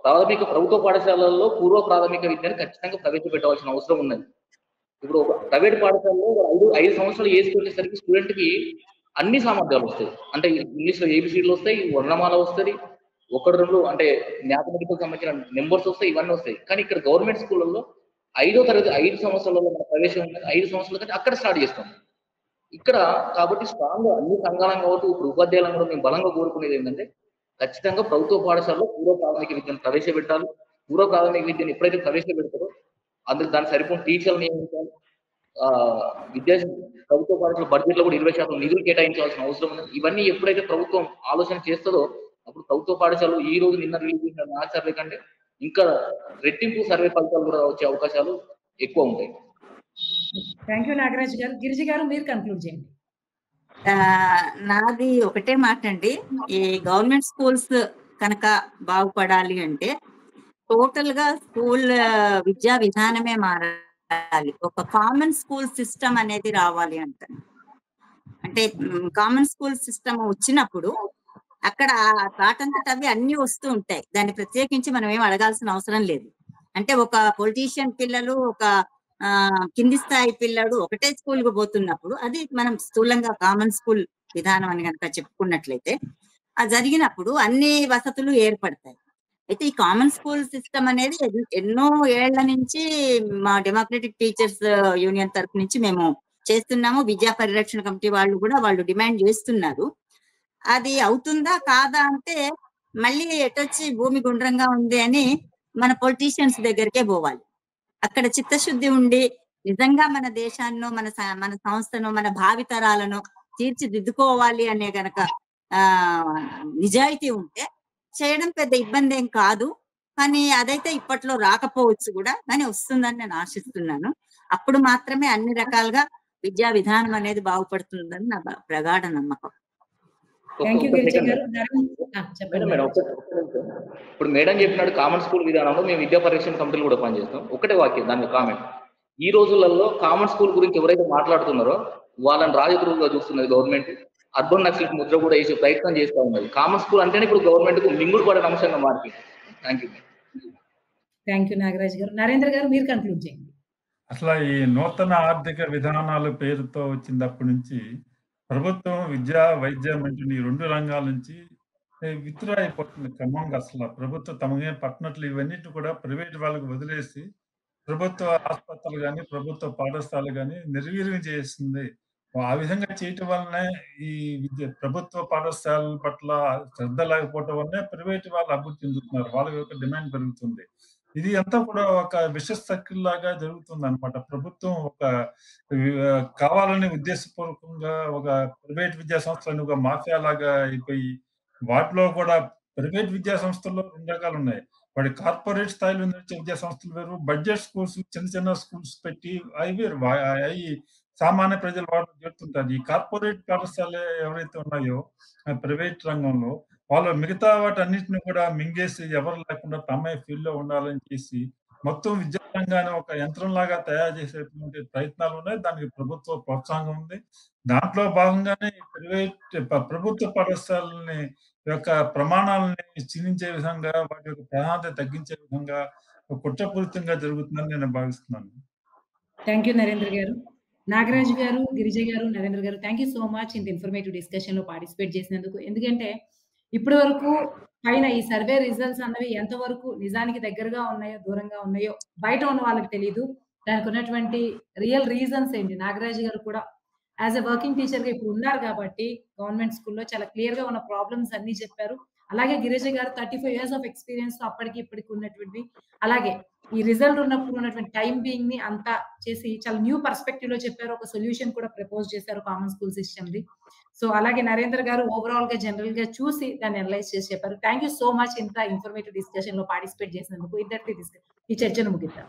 ప్రాథమిక ప్రభుత్వ పాఠశాలల్లో పూర్వ ప్రాథమిక విద్యను ఖచ్చితంగా ప్రవేశపెట్టవలసిన అవసరం ఉన్నది. ఇప్పుడు ఒక ప్రైవేట్ పాఠశాలలో 5 సంవత్సరాలు ఏజ్కి వచ్చేసరికి స్టూడెంట్ కి అన్ని సామర్థ్యాలు వస్తాయి. అంటే ఇంగ్లీష్లో ఏబిసిడీలు వస్తాయి, వర్ణమాల వస్తుంది, 1, 2 అంటే మ్యాథమెటికల్ సంబంధించిన నెంబర్స్ వస్తాయి, ఇవన్నీ వస్తాయి. కానీ ఇక్కడ గవర్నమెంట్ స్కూళ్ళల్లో 5వ తరగతి 5 సంవత్సరాలలో మన ప్రవేశం ఉన్నది. 5 సంవత్సరాల కంటే అక్కడ స్టార్ట్ చేస్తాం. ఇక్కడ కాబట్టి స్ట్రాంగ్ అన్ని సంఘాలను కావచ్చు, ఇప్పుడు ఉపాధ్యాయులను కూడా మేము బలంగా కోరుకునేది ఏంటంటే ఖచ్చితంగా ప్రభుత్వ పాఠశాలలో పూర్వ ప్రాథమిక విద్యను ప్రవేశపెట్టాలి. పూర్వ ప్రాథమిక విద్యను ఎప్పుడైతే ప్రవేశపెడతారో అందుకు దానికి సరిపోయిన టీచర్లు నియమించాలి. ప్రభుత్వ పాఠశాల బడ్జెట్ లో కూడా 20% నిధులు కేటాయించాల్సిన అవసరం ఉంది. ఇవన్నీ ఎప్పుడైతే ప్రభుత్వం ఆలోచన చేస్తుందో అప్పుడు ప్రభుత్వ పాఠశాలలు ఈ రోజు నిన్న రిలీజ్ చేసిన మ్యాథ్స్ సర్వే కంటే ఇంకా రెట్టింపు సర్వే ఫలితాలు కూడా వచ్చే అవకాశాలు ఎక్కువ ఉంటాయి. థ్యాంక్ యూ నాగరాజ్ గారు. గిరిజ గారు మీరు కన్క్లూడ్ చేయండి. నాది ఒకటే మాట అండి. ఈ గవర్నమెంట్ స్కూల్స్ కనుక బాగుపడాలి అంటే టోటల్ గా స్కూల్ విద్యా విధానమే మారాలి. ఒక కామన్ స్కూల్ సిస్టమ్ అనేది రావాలి అంటారు. అంటే కామన్ స్కూల్ సిస్టమ్ వచ్చినప్పుడు అక్కడ వాటంతట అవి అన్ని వస్తూ ఉంటాయి. దాన్ని ప్రత్యేకించి మనం ఏం అడగాల్సిన అవసరం లేదు. అంటే ఒక పొలిటీషియన్ పిల్లలు, ఒక కింది స్థాయి పిల్లడు ఒకటే స్కూల్ కు పోతున్నప్పుడు అది మనం స్థూలంగా కామన్ స్కూల్ విధానం అని కనుక చెప్పుకున్నట్లయితే అది జరిగినప్పుడు అన్ని వసతులు ఏర్పడతాయి. అయితే ఈ కామన్ స్కూల్ సిస్టమ్ అనేది ఎన్నో ఏళ్ల నుంచి మా డెమోక్రటిక్ టీచర్స్ యూనియన్ తరఫు నుంచి మేము చేస్తున్నాము. విద్యా పరిరక్షణ కమిటీ వాళ్ళు డిమాండ్ చేస్తున్నారు. అది అవుతుందా కాదా అంటే మళ్ళీ ఎటొచ్చి భూమి గుండ్రంగా ఉంది అని మన పొలిటీషియన్స్ దగ్గరికే పోవాలి. అక్కడ చిత్తశుద్ధి ఉండి నిజంగా మన దేశాన్ని, మన సంస్థను, మన భావితరాలను తీర్చిదిద్దుకోవాలి అనే గనక నిజాయితీ ఉంటే చేయడం పెద్ద ఇబ్బంది ఏం కాదు. కానీ అదైతే ఇప్పట్లో రాకపోవచ్చు కూడా, కానీ వస్తుందని నేను ఆశిస్తున్నాను. అప్పుడు మాత్రమే అన్ని రకాలుగా విద్యా విధానం అనేది బాగుపడుతుందని నా ప్రగాఢ నమ్మకం. ఇప్పుడు మేడం చెప్పినట్టు కామన్ స్కూల్ విధానంలో మేము విద్యా పరిరక్షణ కమిటీలు కూడా పనిచేస్తాం. ఒకటే వాక్యం దాని కామెంట్, ఈ రోజులలో కామన్ స్కూల్ గురించి ఎవరైతే మాట్లాడుతున్నారో వాళ్ళని రాజద్రోహులుగా చూస్తున్నది గవర్నమెంట్. అర్బన్ నక్సల్ ముద్ర కూడా వేసే ప్రయత్నం చేస్తూ ఉన్నది. కామన్ స్కూల్ అంటేనే ఇప్పుడు గవర్నమెంట్ కు మింగుడు పడిన అంశంగా మారింది. థ్యాంక్ యూ నాగరాజ్ గారు. నరేంద్ర గారు మీరు కన్క్లూడ్ చేయండి. అసలు ఈ నూతన ఆర్థిక విధానాల పేరుతో వచ్చినప్పటి నుంచి ప్రభుత్వం విద్యా, వైద్యం అంటే ఈ 2 రంగాల నుంచి విత్డ్రా అయిపోతుంది క్రమంగా. అసలు ప్రభుత్వం తమగే పట్టినట్లు ఇవన్నిటి కూడా ప్రైవేట్ వాళ్ళకి వదిలేసి ప్రభుత్వ ఆసుపత్రులు కానీ, ప్రభుత్వ పాఠశాలలు కానీ నిర్వీర్యం చేస్తుంది. ఆ విధంగా చేయటం వల్లనే ఈ ప్రభుత్వ పాఠశాలల పట్ల శ్రద్ధ లేకపోవటం వల్లనే ప్రైవేట్ వాళ్ళు అభివృద్ధి చెందుతున్నారు. వాళ్ళ యొక్క డిమాండ్ పెరుగుతుంది. ఇది అంతా కూడా ఒక విషస్ సర్కిల్ లాగా జరుగుతుందనమాట. ప్రభుత్వం ఒక కావాలని ఉద్దేశపూర్వకంగా ఒక ప్రైవేట్ విద్యా సంస్థలను ఒక మాఫియా లాగా అయిపోయి, వాటిలో కూడా ప్రైవేట్ విద్యా సంస్థల్లో 2 రకాలున్నాయి. వాడి కార్పొరేట్ స్థాయిలో నడిచే విద్యా సంస్థలు వేరు. బడ్జెట్ స్కూల్స్ చిన్న చిన్న స్కూల్స్ పెట్టి అవి వేరు. అయి సామాన్య ప్రజలు వాటిలో చేరుతుంటారు. ఈ కార్పొరేట్ పాఠశాలలు ఎవరైతే ఉన్నాయో ప్రైవేట్ రంగంలో వాళ్ళు మిగతా వాటన్నిటిని కూడా మింగేసి ఎవరు లేకుండా తమే ఫీల్డ్‌లో ఉండాలని చేసి మొత్తం విద్యా రంగాన్ని ఒక యంత్రంలాగా తయారు చేసేటువంటి ప్రయత్నాలు ఉన్నాయి. దానికి ప్రభుత్వ ప్రోత్సాహం ఉంది. దాంట్లో భాగంగానే ప్రభుత్వ పాఠశాలని యొక్క ప్రమాణాలని క్షీణించే విధంగా వాటి యొక్క ప్రాధాన్యత తగ్గించే విధంగా కుట్రపూరితంగా జరుగుతుందని నేను భావిస్తున్నాను. థాంక్ యూ నరేంద్ర గారు. నాగరాజు గారు, గిరిజ గారు, నరేంద్ర గారు థాంక్ యూ సో మచ్ ఇంత ఇన్ఫర్మేటివ్ డిస్కషన్‌లో పార్టిసిపేట్ చేసినందుకు. ఎందుకంటే ఇప్పటి వరకు పైన ఈ సర్వే రిజల్ట్స్ అన్నవి ఎంతవరకు నిజానికి దగ్గరగా ఉన్నాయో, దూరంగా ఉన్నాయో బయట ఉన్న వాళ్ళకి తెలీదు. దానికి ఉన్నటువంటి రియల్ రీజన్స్ ఏంటి? నాగరాజు గారు కూడా యాస్ ఎ వర్కింగ్ టీచర్‌గా ఇప్పుడు ఉన్నారు కాబట్టి గవర్నమెంట్ స్కూల్‌లో చాలా క్లియర్‌గా ఉన్న ప్రాబ్లమ్స్ అన్నీ చెప్పారు. అలాగే గిరిజ గారు 35 ఇయర్స్ ఆఫ్ ఎక్స్‌పీరియన్స్‌తో అప్పటికి ఇప్పటికి ఉన్నటువంటివి. అలాగే ఈ రిజల్ట్ ఉన్నప్పుడు ఉన్నటువంటి టైమ్ బీయింగ్‌ని అంతా చేసి చాలా న్యూ పర్స్పెక్టివ్‌లో చెప్పారు. ఒక సొల్యూషన్ కూడా ప్రపోజ్ చేశారు కామన్ స్కూల్ సిస్టమ్‌ది. సో, అలాగే నరేంద్ర గారు ఓవరాల్‌గా జనరల్‌గా చూసి దాన్ని అనలైజ్ చేసి చెప్పారు. థాంక్ యూ సో మచ్ ఇంత ఇన్ఫర్మేటివ్ డిస్కషన్‌లో పార్టిసిపేట్ చేసినందుకు. ఇంతటితో ఈ చర్చను ముగిద్దాం.